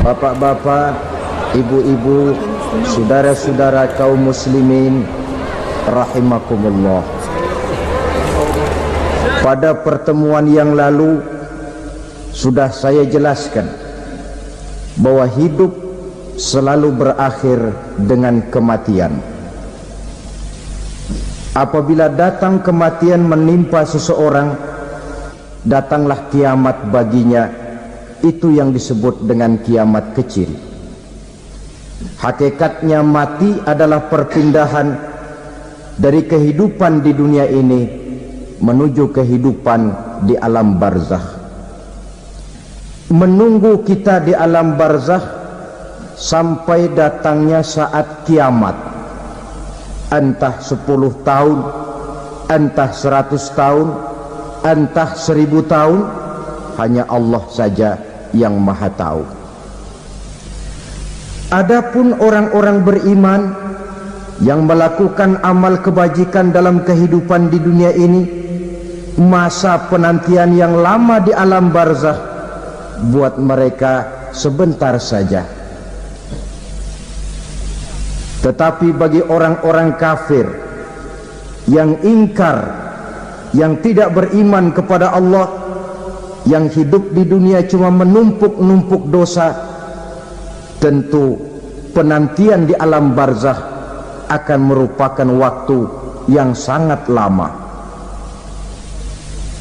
Bapak-bapak, ibu-ibu, saudara-saudara kaum muslimin rahimakumullah. Pada pertemuan yang lalu sudah saya jelaskan bahwa hidup selalu berakhir dengan kematian. Apabila datang kematian menimpa seseorang, datanglah kiamat baginya. Itu yang disebut dengan kiamat kecil. Hakikatnya mati adalah perpindahan dari kehidupan di dunia ini menuju kehidupan di alam barzakh. Menunggu kita di alam barzakh sampai datangnya saat kiamat, entah 10 tahun, entah 100 tahun, entah 1000 tahun, hanya Allah saja yang maha tahu. Adapun orang-orang beriman yang melakukan amal kebajikan dalam kehidupan di dunia ini, masa penantian yang lama di alam barzakh buat mereka sebentar saja. Tetapi bagi orang-orang kafir yang ingkar, yang tidak beriman kepada Allah, yang hidup di dunia cuma menumpuk-numpuk dosa, tentu penantian di alam barzakh akan merupakan waktu yang sangat lama.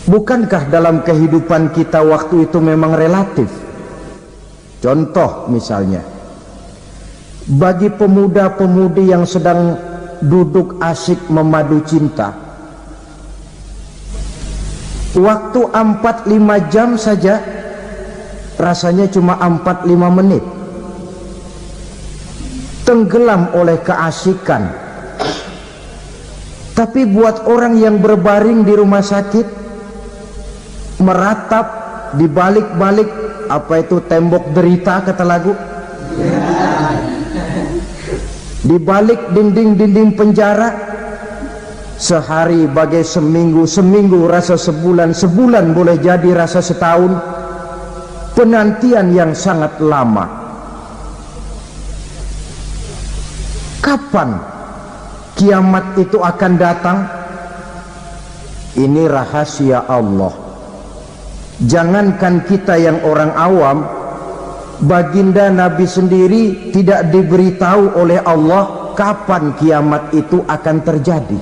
Bukankah dalam kehidupan kita waktu itu memang relatif? Contoh misalnya, bagi pemuda-pemudi yang sedang duduk asyik memadu cinta, waktu 4-5 jam saja rasanya cuma 4-5 menit, tenggelam oleh keasikan. Tapi buat orang yang berbaring di rumah sakit, meratap di balik-balik apa itu tembok derita kata lagu, di balik dinding-dinding penjara, sehari bagai seminggu, seminggu rasa sebulan, sebulan boleh jadi rasa setahun. Penantian yang sangat lama. Kapan kiamat itu akan datang? Ini rahasia Allah. Jangankan kita yang orang awam, baginda Nabi sendiri tidak diberitahu oleh Allah kapan kiamat itu akan terjadi.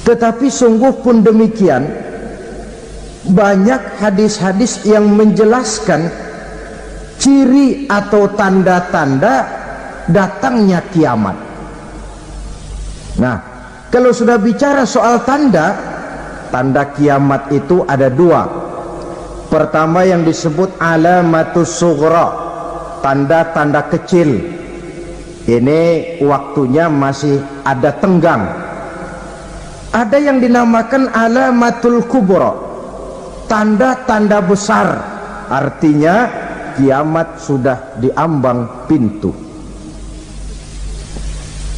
Tetapi sungguh pun demikian, banyak hadis-hadis yang menjelaskan ciri atau tanda-tanda datangnya kiamat. Nah, kalau sudah bicara soal tanda kiamat itu ada dua. Pertama yang disebut alamatus sughra, tanda-tanda kecil. Ini waktunya masih ada tenggang. Ada yang dinamakan alamatul kubra, tanda-tanda besar, artinya kiamat sudah diambang pintu.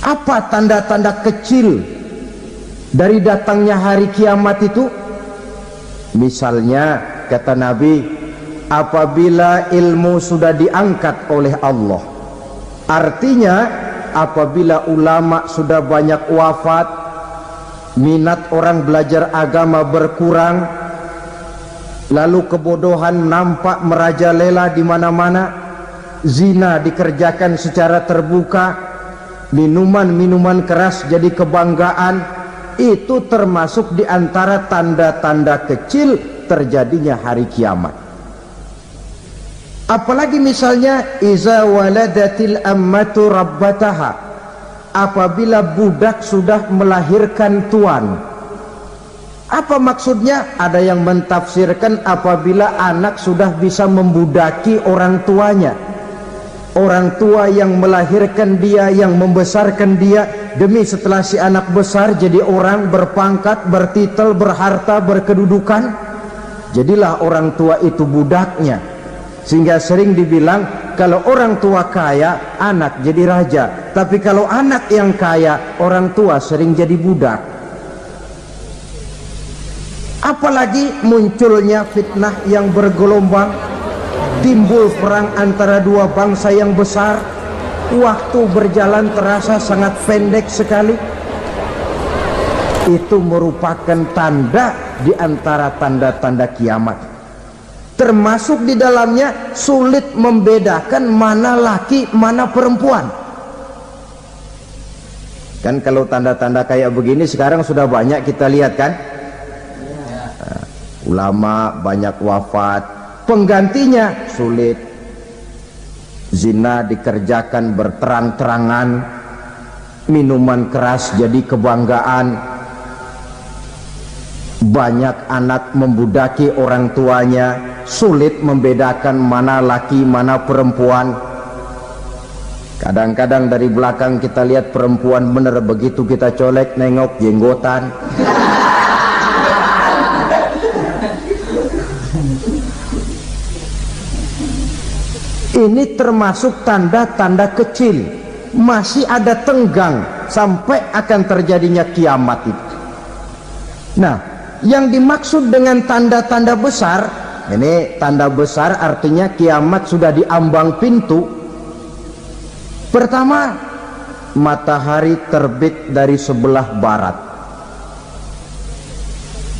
Apa tanda-tanda kecil dari datangnya hari kiamat itu? Misalnya kata Nabi, apabila ilmu sudah diangkat oleh Allah, artinya apabila ulama sudah banyak wafat, minat orang belajar agama berkurang, lalu kebodohan nampak merajalela di mana-mana, zina dikerjakan secara terbuka, minuman-minuman keras jadi kebanggaan. Itu termasuk di antara tanda-tanda kecil terjadinya hari kiamat. Apalagi misalnya iza waladatil ammatu rabbataha, apabila budak sudah melahirkan tuan. Apa maksudnya? Ada yang mentafsirkan apabila anak sudah bisa membudaki orang tuanya. Orang tua yang melahirkan dia, yang membesarkan dia, demi setelah si anak besar jadi orang berpangkat, bertitel, berharta, berkedudukan, jadilah orang tua itu budaknya. Sehingga sering dibilang kalau orang tua kaya, anak jadi raja. Tapi kalau anak yang kaya, orang tua sering jadi budak. Apalagi munculnya fitnah yang bergelombang, timbul perang antara dua bangsa yang besar, waktu berjalan terasa sangat pendek sekali. Itu merupakan tanda di antara tanda-tanda kiamat. Termasuk di dalamnya sulit membedakan mana laki mana perempuan. Kan kalau tanda-tanda kayak begini sekarang sudah banyak kita lihat kan. Ulama banyak wafat, penggantinya sulit. Zina dikerjakan berterang-terangan, minuman keras jadi kebanggaan, banyak anak membudaki orang tuanya, sulit membedakan mana laki mana perempuan. Kadang-kadang dari belakang kita lihat perempuan bener, begitu kita colek nengok jenggotan. Ini termasuk tanda-tanda kecil, masih ada tenggang sampai akan terjadinya kiamat itu. Nah, yang dimaksud dengan tanda-tanda besar, ini tanda besar artinya kiamat sudah di ambang pintu. Pertama, matahari terbit dari sebelah barat.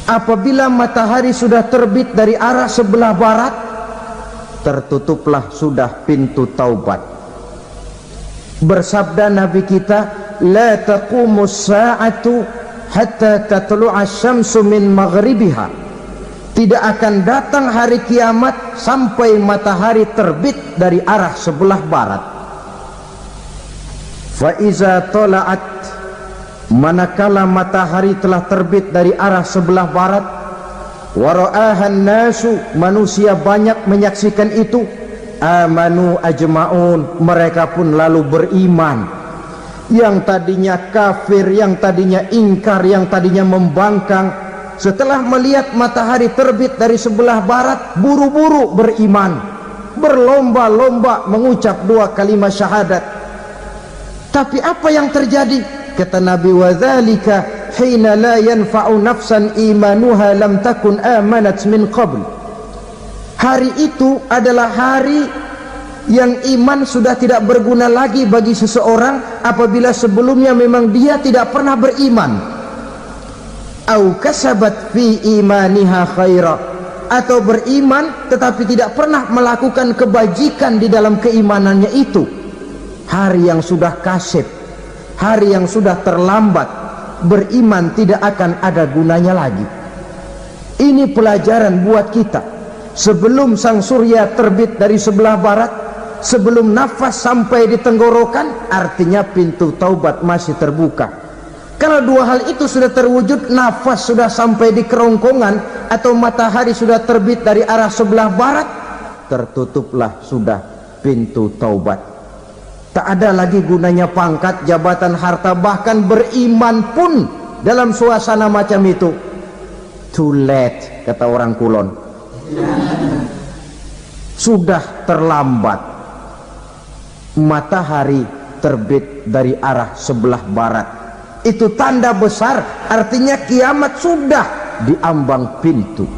Apabila matahari sudah terbit dari arah sebelah barat, tertutuplah sudah pintu taubat. Bersabda Nabi kita, la taqumus sa'atu hatta tatlu'a syamsu min maghribiha. Tidak akan datang hari kiamat sampai matahari terbit dari arah sebelah barat. Fa iza tala'at, manakala matahari telah terbit dari arah sebelah barat, wara'ahan nasu, manusia banyak menyaksikan itu, amanu ajma'un, mereka pun lalu beriman. Yang tadinya kafir, yang tadinya ingkar, yang tadinya membangkang, setelah melihat matahari terbit dari sebelah barat, buru-buru beriman, berlomba-lomba mengucap dua kalimat syahadat. Tapi apa yang terjadi? Kata Nabi, wadzalika hina la yanfa'u nafsan imanuha lam takun amanat min qabl. Hari itu adalah hari yang iman sudah tidak berguna lagi bagi seseorang apabila sebelumnya memang dia tidak pernah beriman. Au kasabat fi imaniha khaira, atau beriman tetapi tidak pernah melakukan kebajikan di dalam keimanannya itu. Hari yang sudah kasib, hari yang sudah terlambat, beriman tidak akan ada gunanya lagi. Ini pelajaran buat kita. Sebelum sang surya terbit dari sebelah barat, sebelum nafas sampai di tenggorokan, artinya pintu taubat masih terbuka. Kalau dua hal itu sudah terwujud, nafas sudah sampai di kerongkongan atau matahari sudah terbit dari arah sebelah barat, tertutuplah sudah pintu taubat. Tak ada lagi gunanya pangkat, jabatan, harta, bahkan beriman pun dalam suasana macam itu too late, kata orang Kulon. Sudah terlambat. Matahari terbit dari arah sebelah barat, itu tanda besar, artinya kiamat sudah di ambang pintu.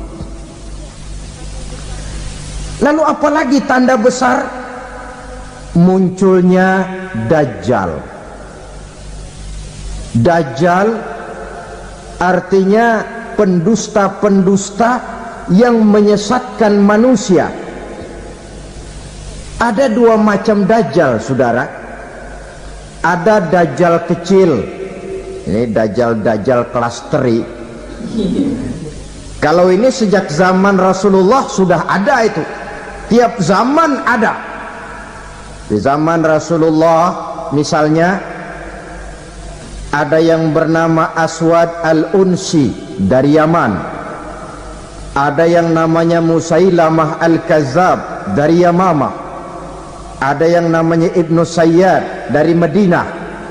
Lalu apalagi tanda besar? Munculnya Dajjal. Dajjal artinya pendusta-pendusta yang menyesatkan manusia. Ada dua macam Dajjal, saudara. Ada Dajjal kecil, ini Dajjal kelas teri. Kalau ini sejak zaman Rasulullah sudah ada itu, tiap zaman ada. Di zaman Rasulullah misalnya ada yang bernama Aswad al-Unsi dari Yaman, ada yang namanya Musailamah al-Kazzab dari Yamama, ada yang namanya Ibnu Sayyad dari Madinah.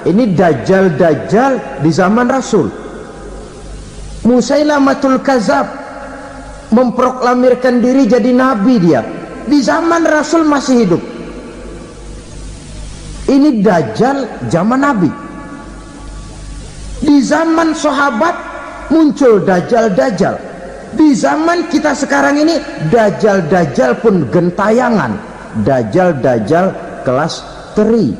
Ini Dajjal-Dajjal di zaman Rasul. Musailamatul Kazzab memproklamirkan diri jadi nabi, dia di zaman Rasul masih hidup. Ini Dajjal zaman Nabi. Di zaman sahabat muncul Dajjal-Dajjal. Di zaman kita sekarang ini, dajjal-dajjal pun gentayangan, dajjal-dajjal kelas teri.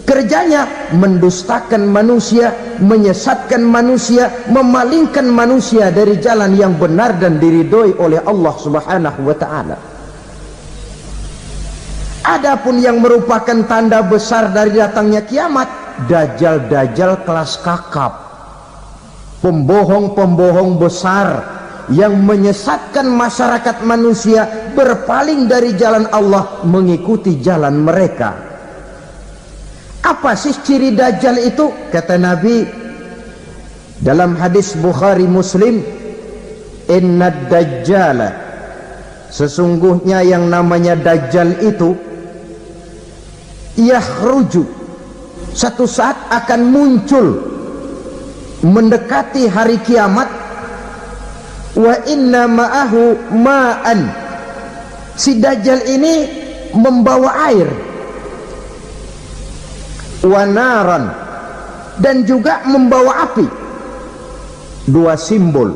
Kerjanya mendustakan manusia, menyesatkan manusia, memalingkan manusia dari jalan yang benar dan diridhoi oleh Allah Subhanahu wa taala. Adapun yang merupakan tanda besar dari datangnya kiamat, dajjal-dajjal kelas kakap, pembohong-pembohong besar yang menyesatkan masyarakat manusia berpaling dari jalan Allah mengikuti jalan mereka. Apa sih ciri dajjal itu? Kata Nabi dalam hadis Bukhari Muslim, innad dajjala, sesungguhnya yang namanya dajjal itu yakhruju, satu saat akan muncul mendekati hari kiamat, wa inna ma'ahu ma'an, si dajjal ini membawa air, wa naran, dan juga membawa api. Dua simbol,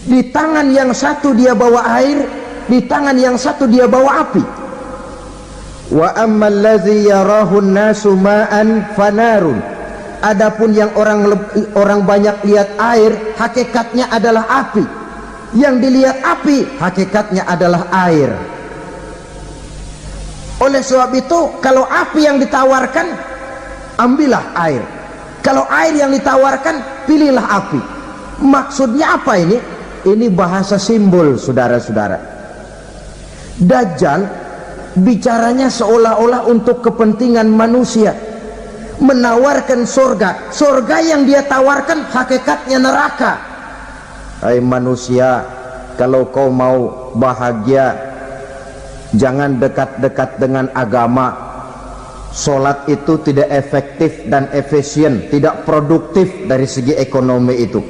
di tangan yang satu dia bawa air, di tangan yang satu dia bawa api. Wa ammal ladzi yarahu an-nasu ma'an fanarun, adapun yang orang banyak lihat air, hakikatnya adalah api. Yang dilihat api, hakikatnya adalah air. Oleh sebab itu, kalau api yang ditawarkan, ambillah air. Kalau air yang ditawarkan, pilihlah api. Maksudnya apa ini? Ini bahasa simbol, saudara-saudara. Dajjal bicaranya seolah-olah untuk kepentingan manusia, menawarkan surga. Surga yang dia tawarkan hakikatnya neraka. Hai manusia, kalau kau mau bahagia, jangan dekat-dekat dengan agama. Sholat itu tidak efektif dan efisien, tidak produktif dari segi ekonomi itu.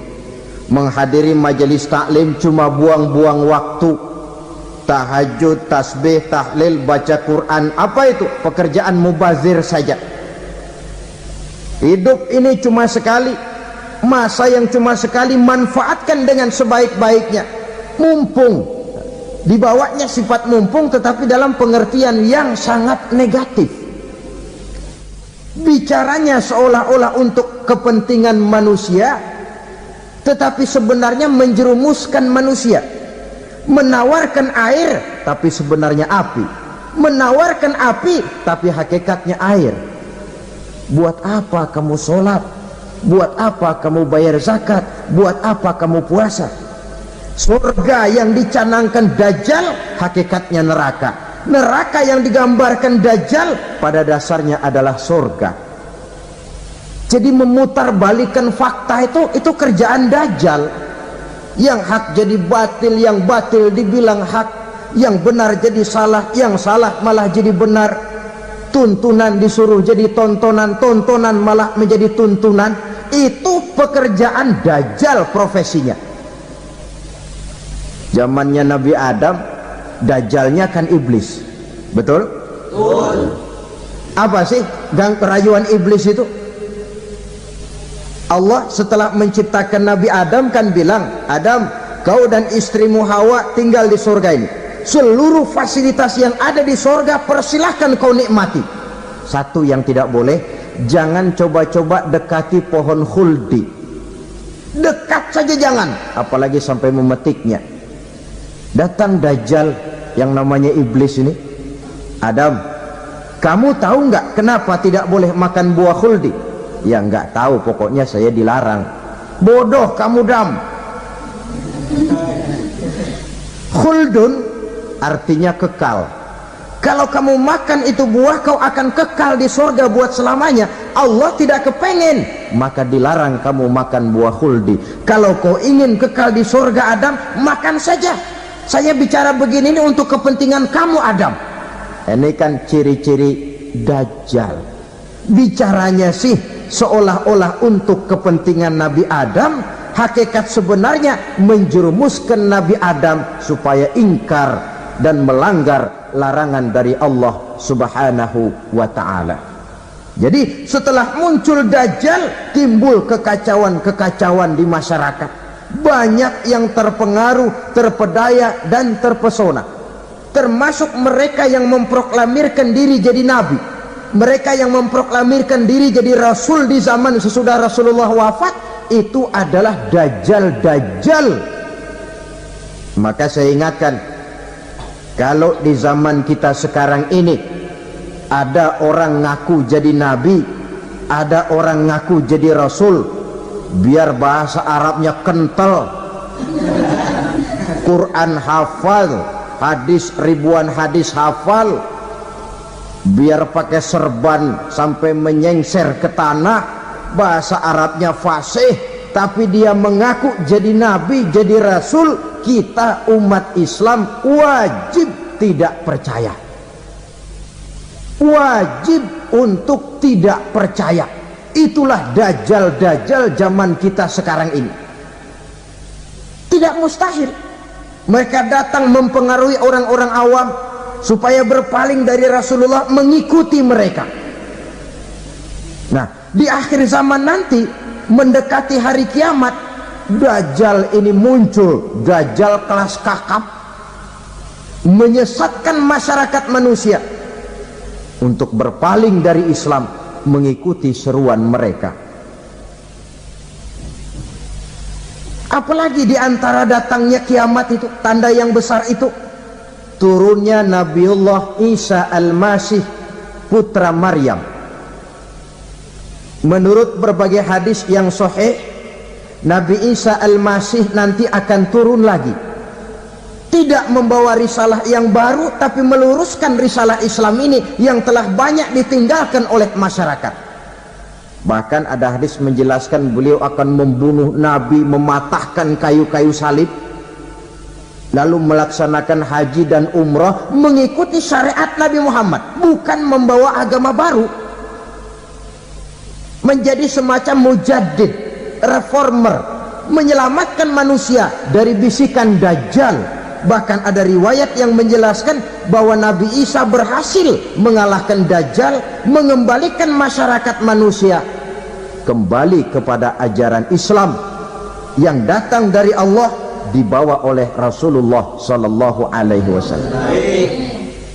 Menghadiri majelis taklim cuma buang-buang waktu. Tahajud, tasbih, tahlil, baca Quran, apa itu? Pekerjaan mubazir saja. Hidup ini cuma sekali, masa yang cuma sekali, manfaatkan dengan sebaik-baiknya. Mumpung, dibawanya sifat mumpung, tetapi dalam pengertian yang sangat negatif. Bicaranya seolah-olah untuk kepentingan manusia, tetapi sebenarnya menjerumuskan manusia. Menawarkan air, tapi sebenarnya api. Menawarkan api, tapi hakikatnya air. Buat apa kamu sholat? Buat apa kamu bayar zakat? Buat apa kamu puasa? Surga yang dicanangkan Dajjal, hakikatnya neraka. Neraka yang digambarkan Dajjal, pada dasarnya adalah surga. Jadi memutarbalikkan fakta itu kerjaan Dajjal. Yang hak jadi batil, yang batil dibilang hak, yang benar jadi salah, yang salah malah jadi benar. Tuntunan disuruh jadi tontonan, tontonan malah menjadi tuntunan. Itu pekerjaan Dajjal profesinya. Zamannya Nabi Adam, Dajjalnya kan iblis. Betul? Betul. Apa sih gang perayuan iblis itu? Allah setelah menciptakan Nabi Adam kan bilang, Adam, kau dan istrimu Hawa tinggal di surga ini. Seluruh fasilitas yang ada di surga persilahkan kau nikmati. Satu yang tidak boleh, jangan coba-coba dekati pohon khuldi. Dekat saja jangan, apalagi sampai memetiknya. Datang Dajjal yang namanya iblis ini. Adam, kamu tahu nggak kenapa tidak boleh makan buah khuldi? Ya nggak tahu, pokoknya saya dilarang. Bodoh kamu Dam. Khuldun artinya kekal. Kalau kamu makan itu buah, kau akan kekal di surga buat selamanya. Allah tidak kepengen, maka dilarang kamu makan buah khuldi. Kalau kau ingin kekal di surga Adam, makan saja. Saya bicara begini ini untuk kepentingan kamu Adam. Ini kan ciri-ciri Dajjal. Bicaranya sih seolah-olah untuk kepentingan Nabi Adam, hakikat sebenarnya menjerumuskan Nabi Adam supaya ingkar dan melanggar larangan dari Allah Subhanahu wa ta'ala. Jadi setelah muncul Dajjal, timbul kekacauan-kekacauan di masyarakat. banyak yang terpengaruh, terpedaya dan terpesona, termasuk mereka yang memproklamirkan diri jadi nabi, mereka yang memproklamirkan diri jadi rasul di zaman sesudah Rasulullah wafat. Itu adalah dajjal-dajjal. Maka saya ingatkan, kalau di zaman kita sekarang ini ada orang ngaku jadi nabi, ada orang ngaku jadi rasul, biar bahasa Arabnya kental, Quran hafal, hadis ribuan hadis hafal, biar pakai serban sampai menyengser ke tanah, bahasa Arabnya fasih, tapi dia mengaku jadi nabi, jadi rasul, kita umat Islam wajib tidak percaya, wajib untuk tidak percaya. Itulah dajjal-dajjal zaman kita sekarang ini. Tidak mustahil mereka datang mempengaruhi orang-orang awam supaya berpaling dari Rasulullah, mengikuti mereka. Nah, di akhir zaman nanti, mendekati hari kiamat, dajjal ini muncul, dajjal kelas kakap, menyesatkan masyarakat manusia untuk berpaling dari Islam, mengikuti seruan mereka. Apalagi di antara datangnya kiamat itu, tanda yang besar itu, turunnya Nabiullah Isa Al-Masih, putra Maryam. Menurut berbagai hadis yang sahih, Nabi Isa Al-Masih nanti akan turun lagi, tidak membawa risalah yang baru, tapi meluruskan risalah Islam ini yang telah banyak ditinggalkan oleh masyarakat. Bahkan ada hadis menjelaskan beliau akan membunuh Nabi, mematahkan kayu-kayu salib, lalu melaksanakan haji dan umrah mengikuti syariat Nabi Muhammad, bukan membawa agama baru, menjadi semacam mujaddid, reformer, menyelamatkan manusia dari bisikan dajjal. Bahkan ada riwayat yang menjelaskan bahwa Nabi Isa berhasil mengalahkan dajjal, mengembalikan masyarakat manusia kembali kepada ajaran Islam yang datang dari Allah, dibawa oleh Rasulullah sallallahu alaihi wasallam.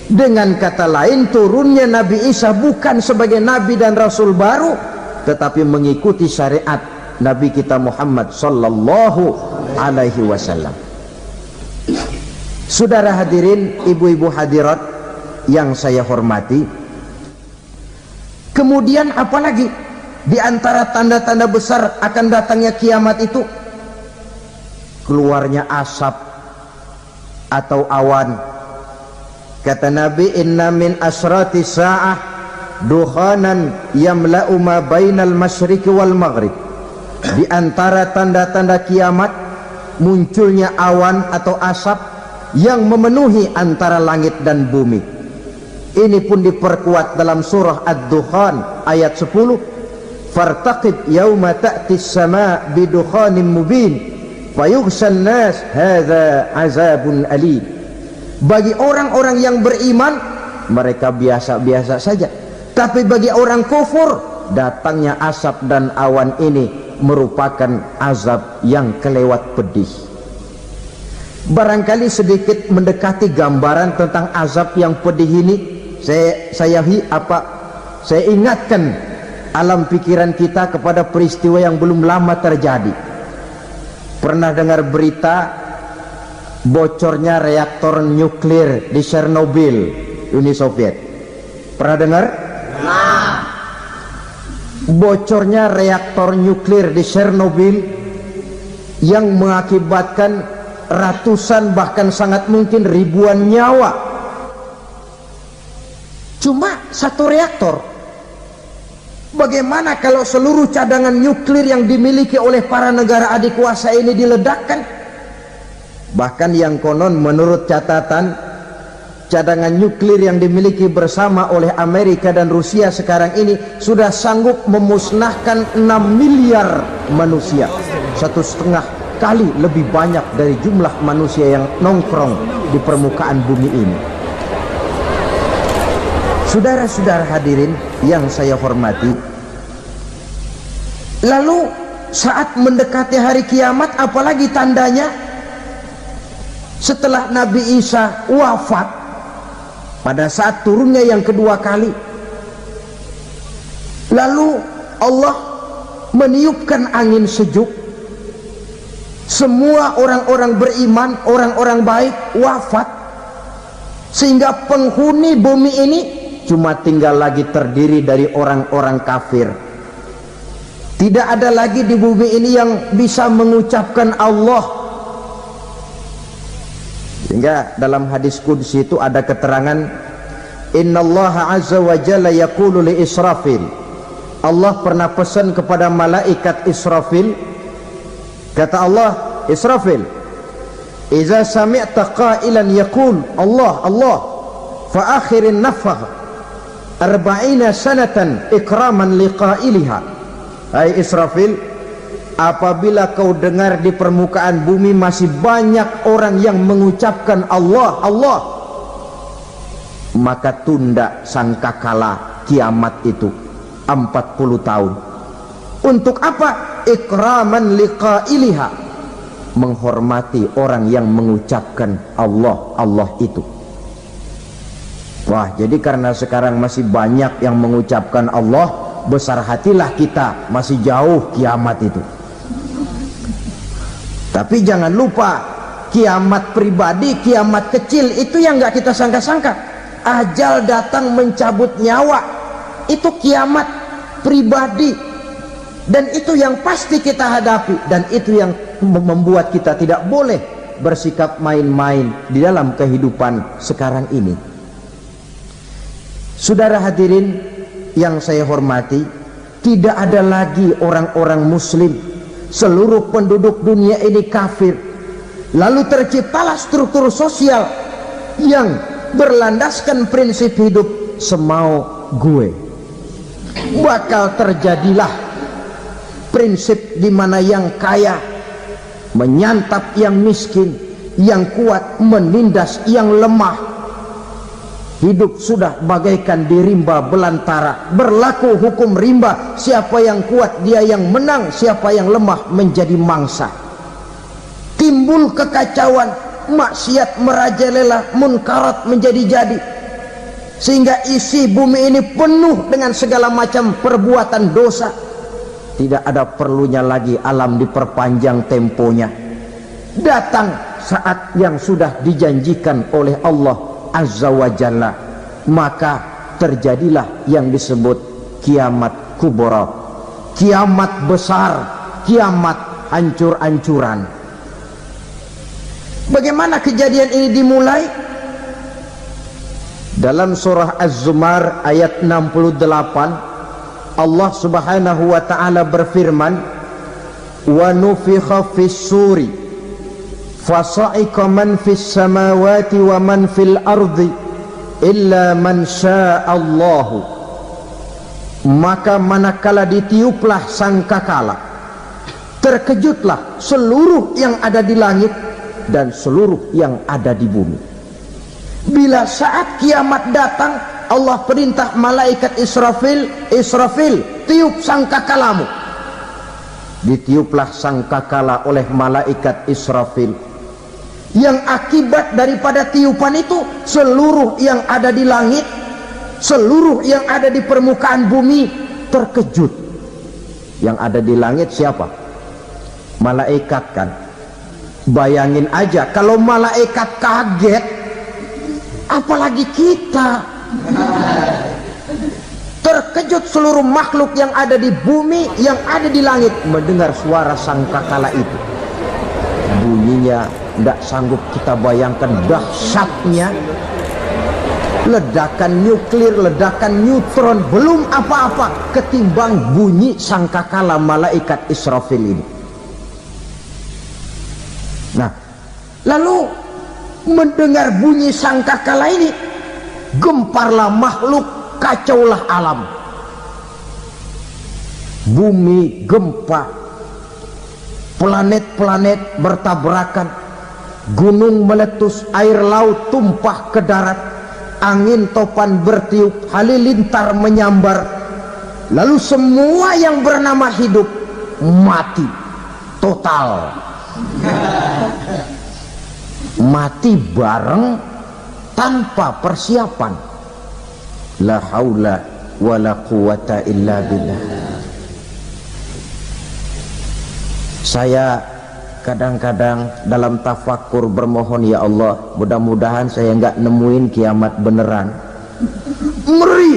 Dengan kata lain, turunnya Nabi Isa bukan sebagai nabi dan rasul baru, tetapi mengikuti syariat Nabi kita Muhammad sallallahu alaihi wasallam. Saudara hadirin, ibu-ibu hadirat yang saya hormati, kemudian apalagi di antara tanda-tanda besar akan datangnya kiamat itu? Keluarnya asap atau awan. Kata Nabi, inna min asrati sa'ah dukhanan yamla'u ma bainal masyriqi wal maghrib. Di antara tanda-tanda kiamat, munculnya awan atau asap yang memenuhi antara langit dan bumi. Ini pun diperkuat dalam surah Ad-Dukhan ayat 10, fartaqib yauma ta'ti as-sama' bidukhanin mubin fayughshan nas hadza azabun alim. Bagi orang-orang yang beriman, mereka biasa-biasa saja, tapi bagi orang kufur, datangnya asap dan awan ini merupakan azab yang kelewat pedih. Barangkali sedikit mendekati gambaran tentang azab yang pedih ini, saya ingatkan alam pikiran kita kepada peristiwa yang belum lama terjadi. Pernah dengar berita bocornya reaktor nuklir di Chernobyl, Uni Soviet? Pernah dengar? Bocornya reaktor nuklir di Chernobyl yang mengakibatkan ratusan bahkan sangat mungkin ribuan nyawa. Cuma satu reaktor. Bagaimana kalau seluruh cadangan nuklir yang dimiliki oleh para negara adik kuasa ini diledakkan? Bahkan yang konon menurut catatan, cadangan nuklir yang dimiliki bersama oleh Amerika dan Rusia sekarang ini sudah sanggup memusnahkan 6 miliar manusia, 1,5 kali lebih banyak dari jumlah manusia yang nongkrong di permukaan bumi ini. Saudara-saudara hadirin yang saya hormati, lalu saat mendekati hari kiamat, apalagi tandanya setelah Nabi Isa wafat, pada saat turunnya yang kedua kali, lalu Allah meniupkan angin sejuk, semua orang-orang beriman, orang-orang baik wafat, sehingga penghuni bumi ini cuma tinggal lagi terdiri dari orang-orang kafir. Tidak ada lagi di bumi ini yang bisa mengucapkan Allah. Sehingga dalam hadis qudsi itu ada keterangan, innallaha azza wa jalla yaqulu li Israfil, Allah pernah pesan kepada malaikat Israfil, kata Allah, Israfil, iza sami'ta qailan yaqul Allah Allah fa akhirin nafakh 40 sanatan ikraman liqailiha. Hai Israfil, apabila kau dengar di permukaan bumi masih banyak orang yang mengucapkan Allah Allah, maka tunda sangkakala kiamat itu 40 tahun. Untuk apa? Ikraman liqailiha, menghormati orang yang mengucapkan Allah Allah itu. Wah, jadi karena sekarang masih banyak yang mengucapkan Allah, besar hatilah kita, masih jauh kiamat itu. Tapi jangan lupa, kiamat pribadi, kiamat kecil itu yang nggak kita sangka-sangka. Ajal datang mencabut nyawa, itu kiamat pribadi, dan itu yang pasti kita hadapi, dan itu yang membuat kita tidak boleh bersikap main-main di dalam kehidupan sekarang ini. Saudara hadirin yang saya hormati, tidak ada lagi orang-orang muslim, seluruh penduduk dunia ini kafir. Lalu terciptalah struktur sosial yang berlandaskan prinsip hidup semau gue. Bakal terjadilah prinsip di mana yang kaya menyantap yang miskin, yang kuat menindas yang lemah. Hidup sudah bagaikan di rimba belantara, berlaku hukum rimba, siapa yang kuat dia yang menang, siapa yang lemah menjadi mangsa. Timbul kekacauan, maksiat merajalela, munkarat menjadi-jadi, sehingga isi bumi ini penuh dengan segala macam perbuatan dosa. Tidak ada perlunya lagi alam diperpanjang temponya. Datang saat yang sudah dijanjikan oleh Allah Azza wa Jalla, maka terjadilah yang disebut kiamat kubra, kiamat besar, kiamat hancur-hancuran. Bagaimana kejadian ini dimulai? Dalam surah Az-Zumar ayat 68, Allah Subhanahu wa taala berfirman, wa nufikha fis-suri fasa'iqa man fis samawati wa man fil ardi illa man sya'allahu. Maka manakala ditiuplah sangkakala, terkejutlah seluruh yang ada di langit dan seluruh yang ada di bumi. Bila saat kiamat datang, Allah perintah malaikat Israfil, Israfil, tiup sangkakalamu. Ditiuplah sangkakala oleh malaikat Israfil. Yang akibat daripada tiupan itu, seluruh yang ada di langit, seluruh yang ada di permukaan bumi terkejut. Yang ada di langit siapa? Malaikat kan. Bayangin aja kalau malaikat kaget, apalagi kita. Terkejut seluruh makhluk yang ada di bumi, yang ada di langit mendengar suara sangkakala itu. Bunyinya tidak sanggup kita bayangkan dahsyatnya. Ledakan nuklir, ledakan neutron, belum apa-apa ketimbang bunyi sangkakala malaikat Israfil ini. Nah, lalu mendengar bunyi sangkakala ini, gemparlah makhluk, kacaulah alam. Bumi gempa, planet-planet bertabrakan, gunung meletus, air laut tumpah ke darat, angin topan bertiup, halilintar menyambar. Lalu semua yang bernama hidup mati total, mati bareng tanpa persiapan. La haula wala quwata illa billah. Saya kadang-kadang dalam tafakur bermohon, ya Allah, mudah-mudahan saya nggak nemuin kiamat beneran. Ngeri,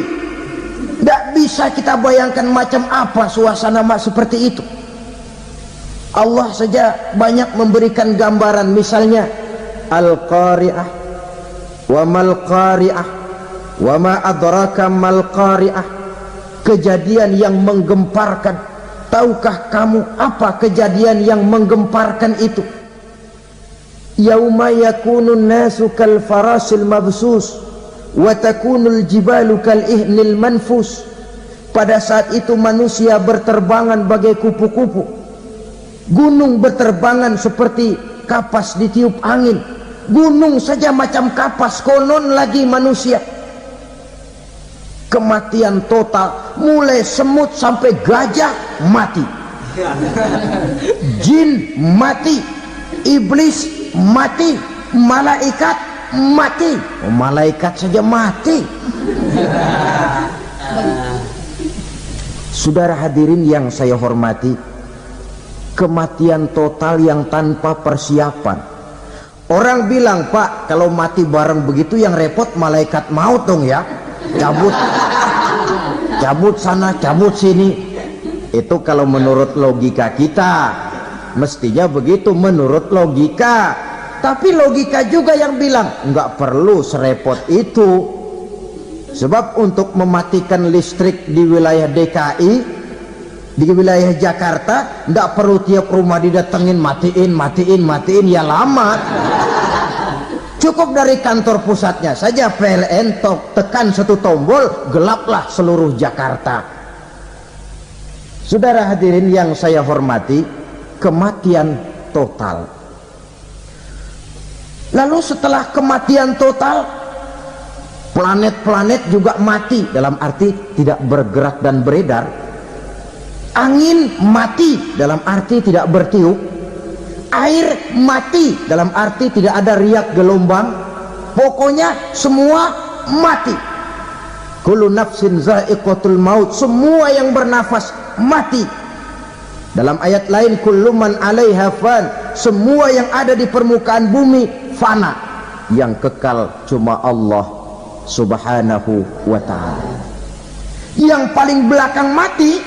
nggak bisa kita bayangkan macam apa suasana seperti itu. Allah saja banyak memberikan gambaran, misalnya Al-Qari'ah, wa mal qari'ah, wa ma adraka mal qari'ah. Kejadian yang menggemparkan. Tahukah kamu apa kejadian yang menggemparkan itu? Yauma yakunun nasu kal farasil mabsus wa takunul jibalu kal ihnil manfus. Pada saat itu manusia berterbangan bagai kupu-kupu, gunung berterbangan seperti kapas ditiup angin. Gunung saja macam kapas, konon lagi manusia. Kematian total, mulai semut sampai gajah mati, jin mati, iblis mati, malaikat mati. Oh, malaikat saja mati. Saudara hadirin yang saya hormati, kematian total yang tanpa persiapan. Orang bilang, Pak, kalau mati bareng begitu yang repot malaikat maut dong ya, cabut sana, cabut sini. Itu kalau menurut logika kita, mestinya begitu menurut logika. Tapi logika juga yang bilang nggak perlu serepot itu. Sebab untuk mematikan listrik di wilayah DKI, di wilayah Jakarta, nggak perlu tiap rumah didatengin matiin, ya lama. Cukup dari kantor pusatnya saja PLN tekan satu tombol, gelaplah seluruh Jakarta. Saudara hadirin yang saya hormati, kematian total. Lalu setelah kematian total, planet-planet juga mati, dalam arti tidak bergerak dan beredar. Angin mati, dalam arti tidak bertiup. Air mati, dalam arti tidak ada riak gelombang. Pokoknya semua mati. Kullu nafsin za'iqatul maut, semua yang bernafas mati. Dalam ayat lain, kullu man 'alaiha fan, semua yang ada di permukaan bumi fana. Yang kekal cuma Allah Subhanahu wa ta'ala. Yang paling belakang mati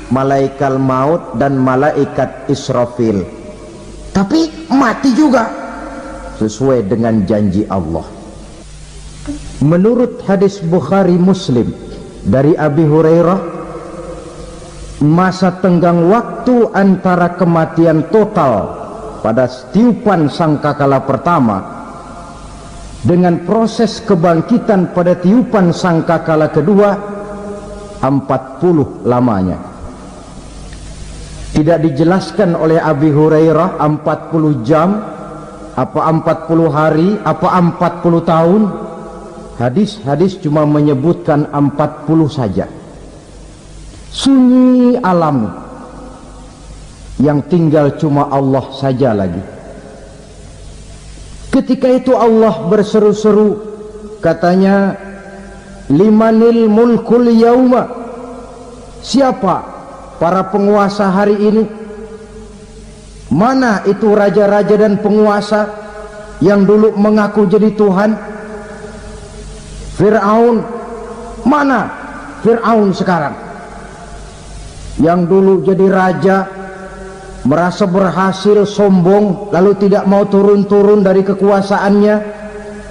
malaikat maut dan malaikat Israfil. Tapi mati juga sesuai dengan janji Allah. Menurut hadis Bukhari Muslim dari Abi Hurairah, masa tenggang waktu antara kematian total pada tiupan sangkakala pertama dengan proses kebangkitan pada tiupan sangkakala kedua 40 lamanya. Tidak dijelaskan oleh Abi Hurairah 40 jam, apa 40 hari, apa 40 tahun. Hadis-hadis cuma menyebutkan 40 saja. Sunyi alam, yang tinggal cuma Allah saja lagi. Ketika itu Allah berseru-seru, katanya, limanil mulkul yauma, siapa para penguasa hari ini? Mana itu raja-raja dan penguasa yang dulu mengaku jadi Tuhan? Fir'aun, mana Fir'aun sekarang? Yang dulu jadi raja, merasa berhasil, sombong, lalu tidak mau turun-turun dari kekuasaannya,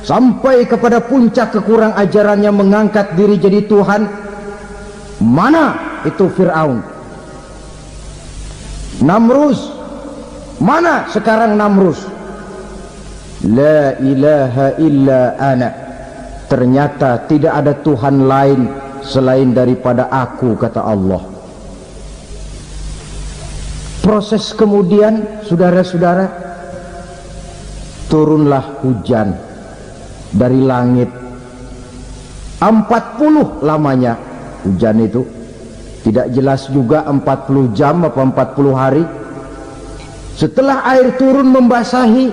sampai kepada puncak kekurang ajarannya mengangkat diri jadi Tuhan. Mana itu Fir'aun? Namrus, mana sekarang Namrus? La ilaha illa ana, ternyata tidak ada Tuhan lain selain daripada aku, kata Allah. Proses kemudian, saudara-saudara, turunlah hujan dari langit. 40 lamanya hujan itu, Tidak jelas juga 40 jam apa 40 hari. Setelah air turun membasahi,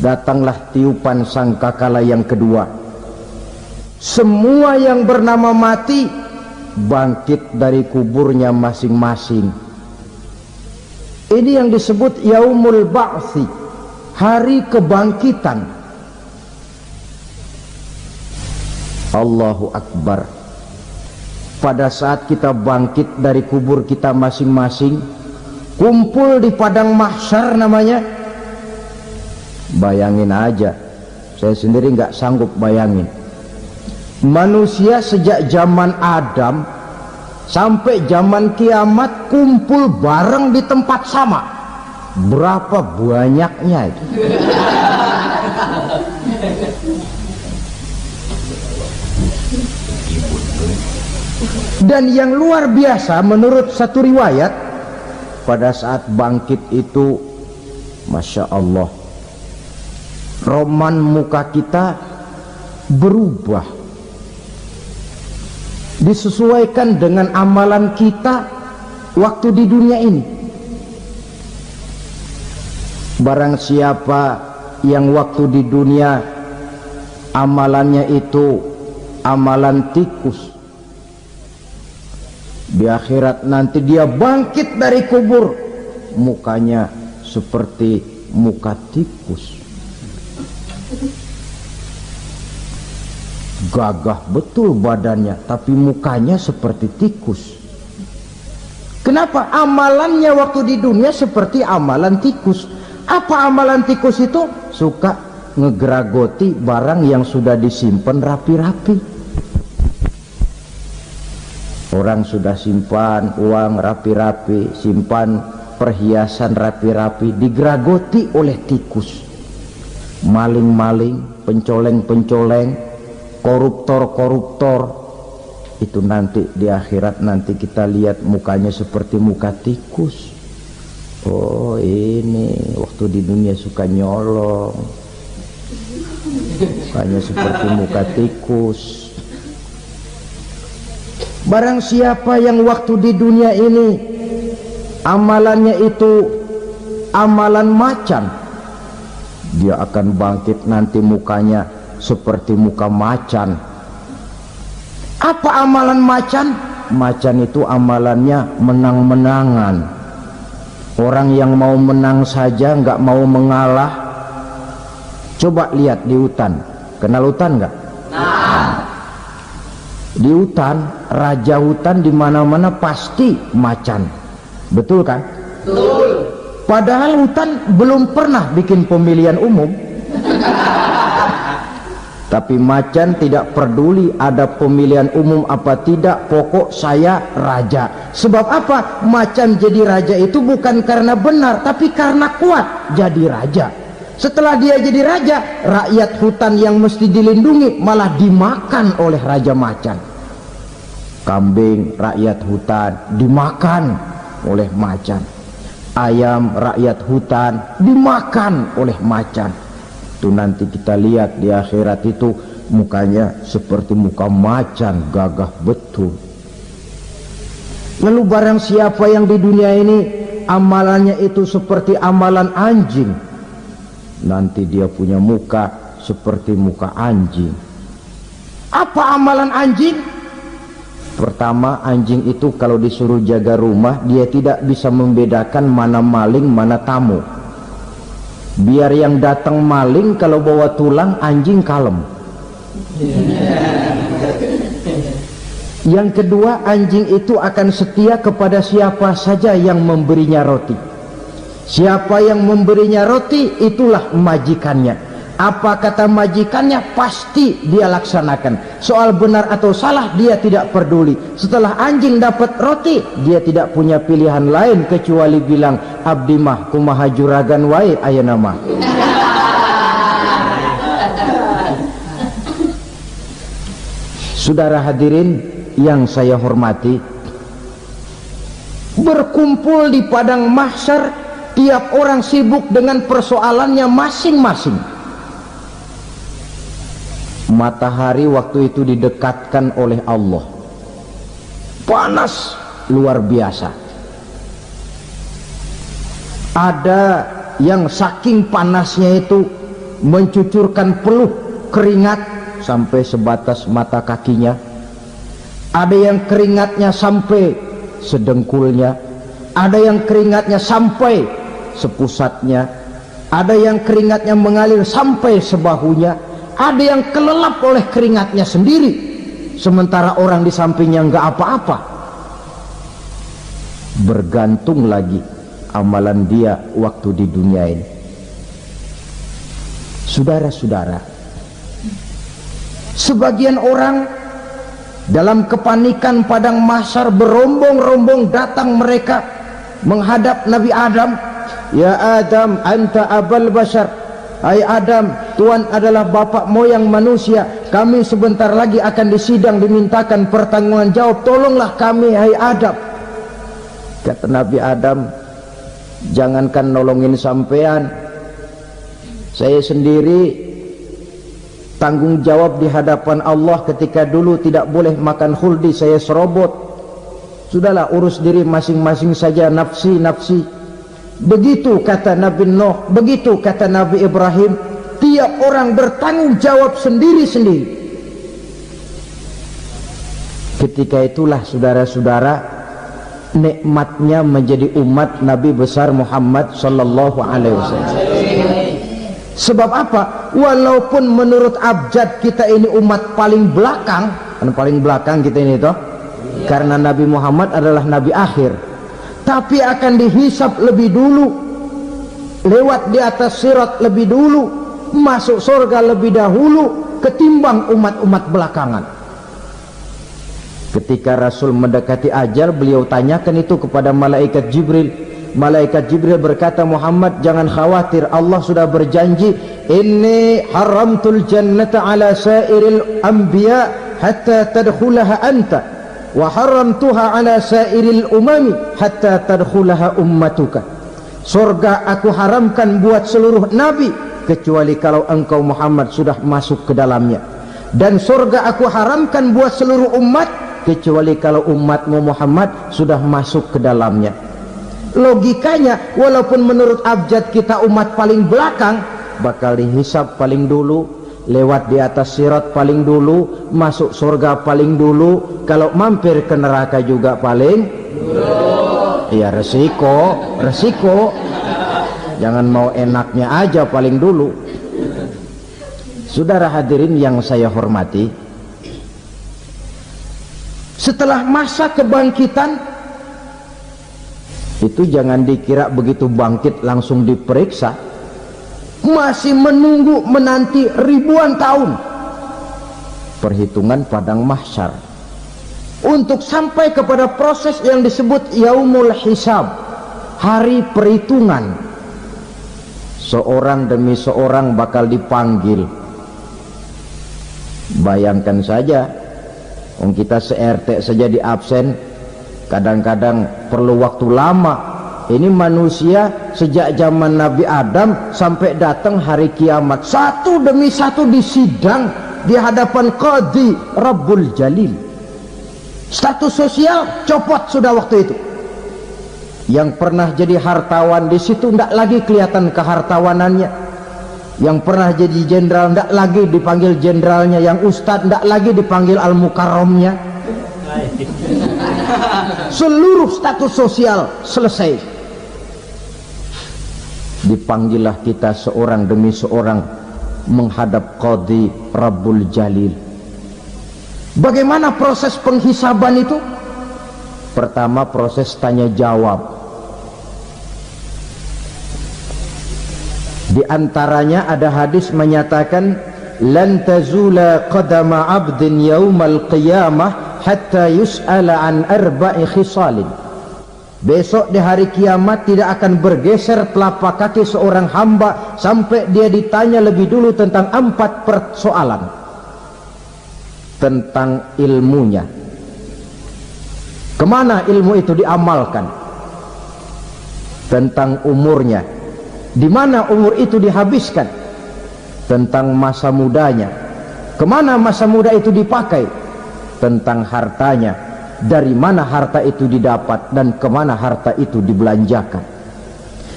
datanglah tiupan sangkakala yang kedua. Semua yang bernama mati bangkit dari kuburnya masing-masing. Ini yang disebut Yaumul Ba'thi, hari kebangkitan. Allahu Akbar. Pada saat kita bangkit dari kubur kita masing-masing, kumpul di padang mahsyar namanya. Bayangin aja, saya sendiri nggak sanggup bayangin. Manusia sejak zaman Adam sampai zaman kiamat kumpul bareng di tempat sama. Berapa banyaknya itu? Dan yang luar biasa menurut satu riwayat, pada saat bangkit itu, Masya Allah, roman muka kita berubah, disesuaikan dengan amalan kita waktu di dunia ini. Barang siapa yang waktu di dunia amalannya itu amalan tikus, di akhirat nanti dia bangkit dari kubur, mukanya seperti muka tikus. Gagah betul badannya, tapi mukanya seperti tikus. Kenapa? Amalannya waktu di dunia seperti amalan tikus. Apa amalan tikus itu? Suka ngegeragoti barang yang sudah disimpan rapi-rapi. Orang sudah simpan uang rapi-rapi, simpan perhiasan rapi-rapi, digeragoti oleh tikus. Maling-maling, pencoleng-pencoleng, koruptor-koruptor, itu nanti di akhirat nanti kita lihat mukanya seperti muka tikus. Oh, ini waktu di dunia suka nyolong, mukanya seperti muka tikus. Barang siapa yang waktu di dunia ini amalannya itu amalan macan, dia akan bangkit nanti mukanya seperti muka macan. Apa amalan macan? Macan itu amalannya menang-menangan. Orang yang mau menang saja nggak mau mengalah. Coba lihat di hutan, kenal hutan nggak? Di hutan, raja hutan di mana-mana pasti macan, betul kan? Betul. Padahal hutan belum pernah bikin pemilihan umum. Tapi macan tidak peduli ada pemilihan umum apa tidak, pokok saya raja. Sebab apa? Macan jadi raja itu bukan karena benar, tapi karena kuat jadi raja. Setelah dia jadi raja, rakyat hutan yang mesti dilindungi malah dimakan oleh raja macan. Kambing rakyat hutan dimakan oleh macan. Ayam rakyat hutan dimakan oleh macan. Itu nanti kita lihat di akhirat itu mukanya seperti muka macan, gagah betul. Lalu barang siapa yang di dunia ini amalannya itu seperti amalan anjing, nanti dia punya muka seperti muka anjing. Apa amalan anjing? Pertama, anjing itu kalau disuruh jaga rumah, dia tidak bisa membedakan mana maling mana tamu. Biar yang datang maling, kalau bawa tulang, anjing kalem. Yang kedua, anjing itu akan setia kepada siapa saja yang memberinya roti. Siapa yang memberinya roti, itulah majikannya. Apa kata majikannya, pasti dia laksanakan. Soal benar atau salah, dia tidak peduli. Setelah anjing dapat roti, dia tidak punya pilihan lain kecuali bilang, abdi mah kumaha juragan wae ayeuna mah. Saudara hadirin yang saya hormati, berkumpul di padang mahsyar, tiap orang sibuk dengan persoalannya masing-masing. Matahari waktu itu didekatkan oleh Allah. panas luar biasa. Ada yang saking panasnya itu mencucurkan peluh keringat sampai sebatas mata kakinya. Ada yang keringatnya sampai sedengkulnya, ada yang keringatnya sampai sepusatnya, ada yang keringatnya mengalir sampai sebahunya, ada yang kelelap oleh keringatnya sendiri, sementara orang di sampingnya nggak apa-apa. Bergantung lagi amalan dia waktu di dunia ini. Saudara-saudara, sebagian orang dalam kepanikan padang mahsyar berombong-rombong datang mereka menghadap Nabi Adam. Ya Adam, anta abal bashar. Hai Adam, Tuhan adalah bapak moyang manusia. Kami sebentar lagi akan disidang, dimintakan pertanggungan jawab. Tolonglah kami, hai Adam. Kata Nabi Adam, jangankan nolongin sampean, saya sendiri tanggung jawab di hadapan Allah ketika dulu tidak boleh makan khuldi, saya serobot. Sudahlah, urus diri masing-masing saja, nafsi. Begitu kata Nabi Nuh, begitu kata Nabi Ibrahim. Tiap orang bertanggung jawab sendiri-sendiri. Ketika itulah saudara-saudara, nikmatnya menjadi umat Nabi besar Muhammad sallallahu alaihi wasallam. Sebab apa? Walaupun menurut abjad kita ini umat paling belakang, kan paling belakang kita ini toh, karena Nabi Muhammad adalah Nabi akhir, tapi akan dihisap lebih dulu, lewat di atas sirat lebih dulu, masuk surga lebih dahulu ketimbang umat-umat belakangan. Ketika Rasul mendekati ajal, beliau tanyakan itu kepada malaikat Jibril. Malaikat Jibril berkata, Muhammad jangan khawatir, Allah sudah berjanji, inni haramtul jannata ala sairil anbiya hatta tadkhulaha anta wa haramtuha ala sairil umami hatta tadkhulaha ummatuka. Surga aku haramkan buat seluruh nabi kecuali kalau engkau Muhammad sudah masuk ke dalamnya, dan surga aku haramkan buat seluruh umat kecuali kalau umatmu Muhammad sudah masuk ke dalamnya. Logikanya, walaupun menurut abjad kita umat paling belakang, bakal dihisap paling dulu, lewat di atas sirat paling dulu, masuk surga paling dulu, kalau mampir ke neraka juga paling dulu. Ya resiko. Jangan mau enaknya aja paling dulu. Saudara hadirin yang saya hormati, setelah masa kebangkitan itu jangan dikira begitu bangkit langsung diperiksa, masih menunggu menanti ribuan tahun perhitungan padang mahsyar untuk sampai kepada proses yang disebut yaumul hisab, hari perhitungan. Seorang demi seorang bakal dipanggil. Bayangkan saja, kita se-RT saja di absen, kadang-kadang perlu waktu lama. Ini manusia sejak zaman Nabi Adam sampai datang hari kiamat, satu demi satu disidang di hadapan Qadhi Rabbul Jalil. Status sosial copot sudah waktu itu. Yang pernah jadi hartawan di situ tidak lagi kelihatan kehartawanannya. Yang pernah jadi jenderal tidak lagi dipanggil jenderalnya. Yang ustadz tidak lagi dipanggil al-mukarramnya. Seluruh status sosial selesai. Dipanggillah kita seorang demi seorang menghadap Qadhi Rabbul Jalil. Bagaimana proses penghisaban itu? Pertama, proses tanya jawab. Di antaranya ada hadis menyatakan, lan tazula qadama 'abdin yaumal qiyamah hatta yus'ala an arba'i khisalin. Besok di hari kiamat tidak akan bergeser telapak kaki seorang hamba sampai dia ditanya lebih dulu tentang 4 persoalan. Tentang ilmunya, kemana ilmu itu diamalkan. Tentang umurnya, di mana umur itu dihabiskan. Tentang masa mudanya, kemana masa muda itu dipakai. Tentang hartanya, dari mana harta itu didapat dan kemana harta itu dibelanjakan.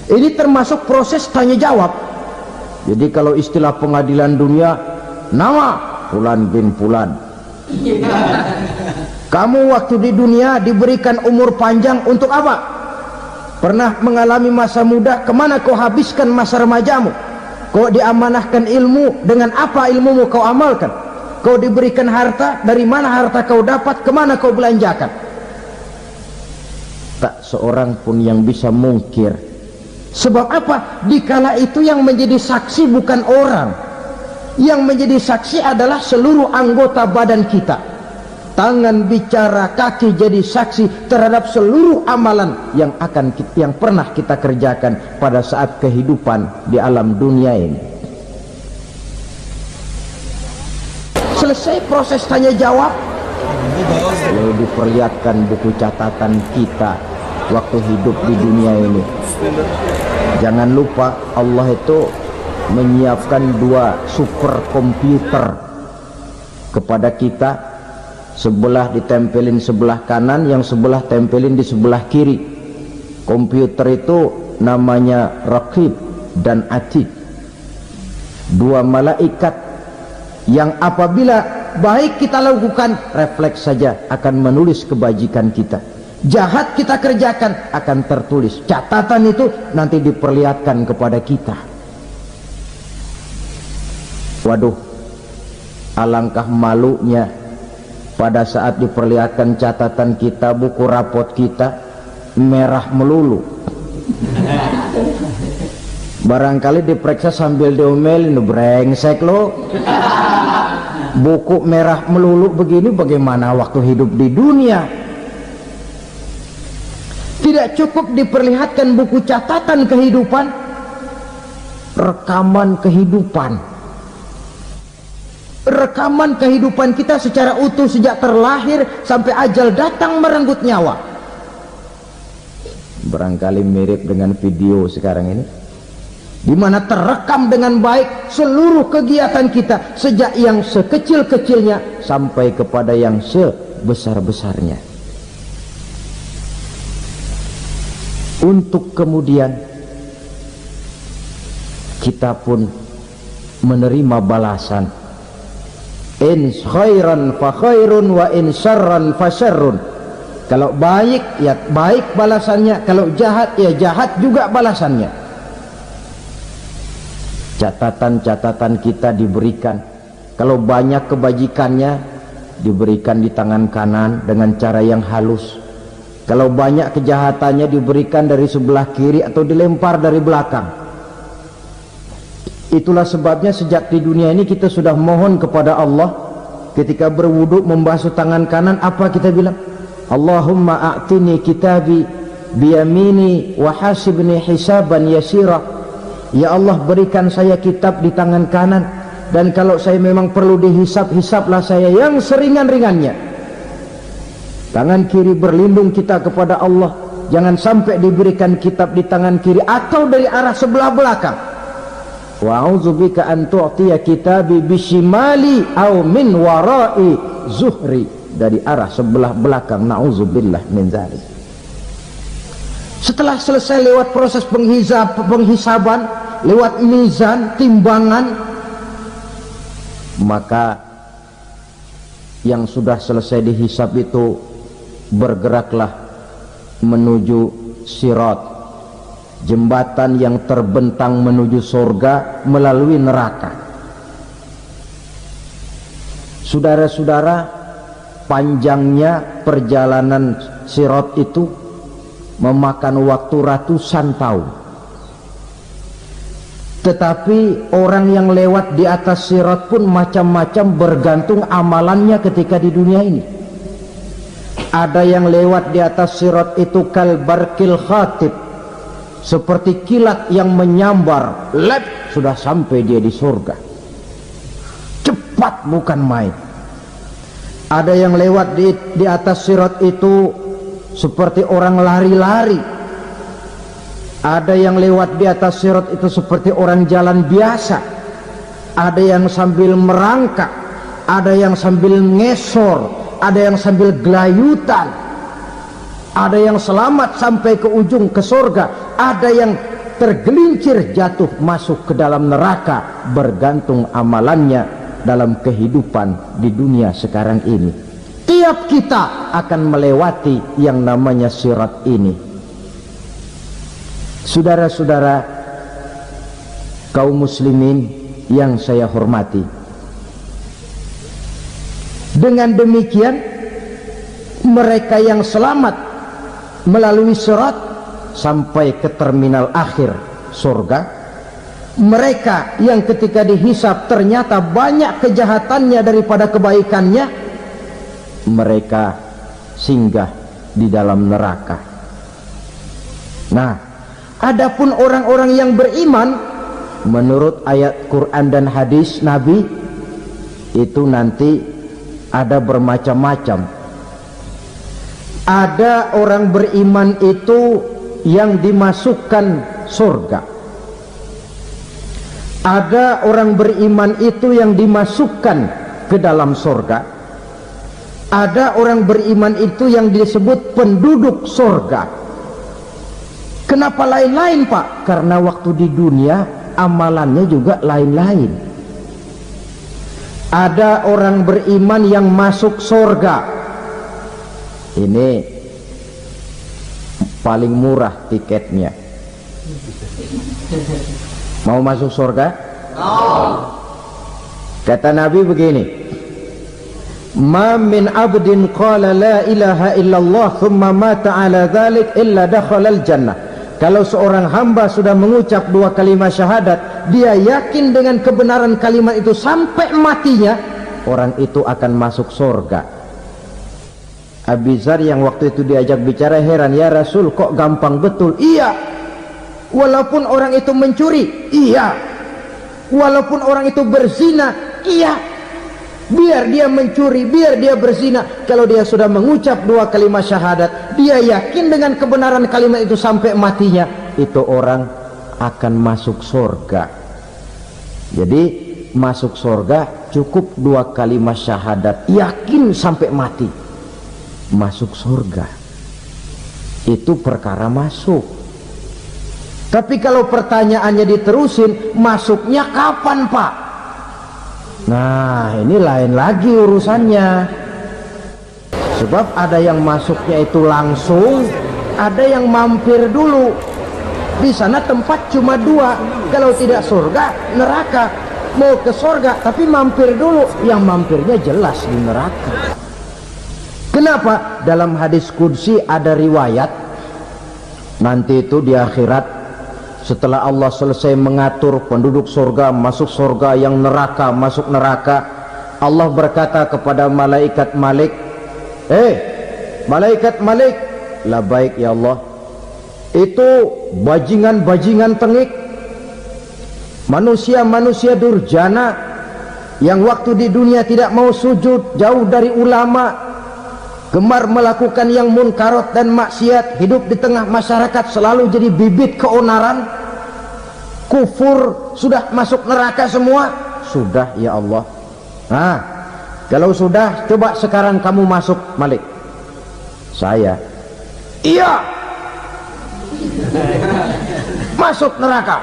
Ini termasuk proses tanya jawab. Jadi kalau istilah pengadilan dunia, nama Fulan bin Fulan. Kamu waktu di dunia diberikan umur panjang untuk apa? Pernah mengalami masa muda, kemana kau habiskan masa remajamu? Kau diamanahkan ilmu, dengan apa ilmumu kau amalkan? Kau diberikan harta, dari mana harta kau dapat, kemana kau belanjakan? Tak seorang pun yang bisa mungkir. Sebab apa? Dikala itu yang menjadi saksi bukan orang. Yang menjadi saksi adalah seluruh anggota badan kita. Tangan bicara, kaki jadi saksi terhadap seluruh amalan yang pernah kita kerjakan pada saat kehidupan di alam dunia ini. Selesai proses tanya jawab, lalu diperlihatkan buku catatan kita waktu hidup di dunia ini. Jangan lupa Allah itu menyiapkan 2 superkomputer kepada kita, sebelah ditempelin sebelah kanan, yang sebelah tempelin di sebelah kiri. Komputer itu namanya Raqib dan Atid, 2 malaikat yang apabila baik kita lakukan, refleks saja akan menulis kebajikan kita. Jahat kita kerjakan, akan tertulis. Catatan itu nanti diperlihatkan kepada kita. Waduh, alangkah malunya pada saat diperlihatkan catatan kita, buku rapot kita merah melulu. Barangkali diperiksa sambil diomelin, brengsek lo. Buku merah melulu begini, bagaimana waktu hidup di dunia? Tidak cukup diperlihatkan buku catatan kehidupan, rekaman kehidupan. Rekaman kehidupan kita secara utuh sejak terlahir sampai ajal datang merenggut nyawa. Barangkali mirip dengan video sekarang ini, di mana terekam dengan baik seluruh kegiatan kita, sejak yang sekecil-kecilnya sampai kepada yang sebesar-besarnya. Untuk kemudian kita pun menerima balasan. In khairan fa khairun wa in syarran fa syarrun. Kalau baik ya baik balasannya, kalau jahat ya jahat juga balasannya. Catatan-catatan kita diberikan. Kalau banyak kebajikannya diberikan di tangan kanan dengan cara yang halus. Kalau banyak kejahatannya diberikan dari sebelah kiri atau dilempar dari belakang. Itulah sebabnya sejak di dunia ini kita sudah mohon kepada Allah, ketika berwudu membasuh tangan kanan, apa kita bilang? Allahumma a'tini kitabi biyamini wa hasibni hisaban yasira. Ya Allah, berikan saya kitab di tangan kanan, dan kalau saya memang perlu dihisab, hisablah saya yang seringan-ringannya. Tangan kiri berlindung kita kepada Allah, jangan sampai diberikan kitab di tangan kiri atau dari arah sebelah belakang. Wa a'udzubika an tu'tiya kitabi bishimali aw min wara'i zuhri, dari arah sebelah belakang. Na'udzubillah min dzalik. Setelah selesai lewat proses penghisaban, lewat mizan, timbangan, maka yang sudah selesai dihisab itu bergeraklah menuju sirat, jembatan yang terbentang menuju surga melalui neraka. Saudara-saudara, panjangnya perjalanan sirat itu memakan waktu ratusan tahun. Tetapi orang yang lewat di atas sirat pun macam-macam, bergantung amalannya ketika di dunia ini. Ada yang lewat di atas sirat itu kal barkil khatib, seperti kilat yang menyambar, lep, sudah sampai dia di surga. Cepat bukan main. Ada yang lewat di atas sirat itu seperti orang lari-lari. Ada yang lewat di atas sirat itu seperti orang jalan biasa. Ada yang sambil merangkak, ada yang sambil ngesor, ada yang sambil gelayutan, ada yang selamat sampai ke ujung ke surga, ada yang tergelincir jatuh masuk ke dalam neraka, bergantung amalannya dalam kehidupan di dunia sekarang ini. Tiap kita akan melewati yang namanya sirat ini. Saudara-saudara kaum muslimin yang saya hormati, dengan demikian mereka yang selamat melalui sirat sampai ke terminal akhir surga, mereka yang ketika dihisab ternyata banyak kejahatannya daripada kebaikannya, mereka singgah di dalam neraka. Nah, adapun orang-orang yang beriman menurut ayat Quran dan hadis Nabi itu nanti ada bermacam-macam. Ada orang beriman itu yang dimasukkan surga, ada orang beriman itu yang dimasukkan ke dalam surga, ada orang beriman itu yang disebut penduduk surga. Kenapa lain-lain, Pak? Karena waktu di dunia amalannya juga lain-lain. Ada orang beriman yang masuk surga, ini paling murah tiketnya. Mau masuk surga? Kata Nabi begini, ma min abdin qala la ilaha illallah thumma mata ala dhalik illa dakhalal jannah. Kalau seorang hamba sudah mengucap dua kalimat syahadat, dia yakin dengan kebenaran kalimat itu sampai matinya, orang itu akan masuk surga. Abi Dzar yang waktu itu diajak bicara heran, ya Rasul kok gampang betul? Iya, walaupun orang itu mencuri, iya, walaupun orang itu berzina, iya, biar dia mencuri, biar dia berzina, kalau dia sudah mengucap dua kalimat syahadat, dia yakin dengan kebenaran kalimat itu sampai matinya, itu orang akan masuk surga. Jadi masuk surga cukup dua kalimat syahadat, yakin sampai mati, masuk surga. Itu perkara masuk. Tapi kalau pertanyaannya diterusin, masuknya kapan, Pak? Nah, ini lain lagi urusannya. Sebab ada yang masuknya itu langsung, ada yang mampir dulu. Di sana tempat cuma dua, kalau tidak surga, neraka. Mau ke surga tapi mampir dulu, yang mampirnya jelas di neraka. Kenapa? Dalam hadis qudsi ada riwayat, nanti itu di akhirat, setelah Allah selesai mengatur penduduk surga masuk surga, yang neraka masuk neraka, Allah berkata kepada malaikat Malik, malaikat Malik, labaik ya Allah, itu bajingan-bajingan tengik, manusia-manusia durjana yang waktu di dunia tidak mau sujud, jauh dari ulama, gemar melakukan yang munkarat dan maksiat, hidup di tengah masyarakat selalu jadi bibit keonaran, kufur, sudah masuk neraka semua. Sudah ya Allah. Nah, kalau sudah, coba sekarang kamu masuk, Malik. Saya, iya, masuk neraka.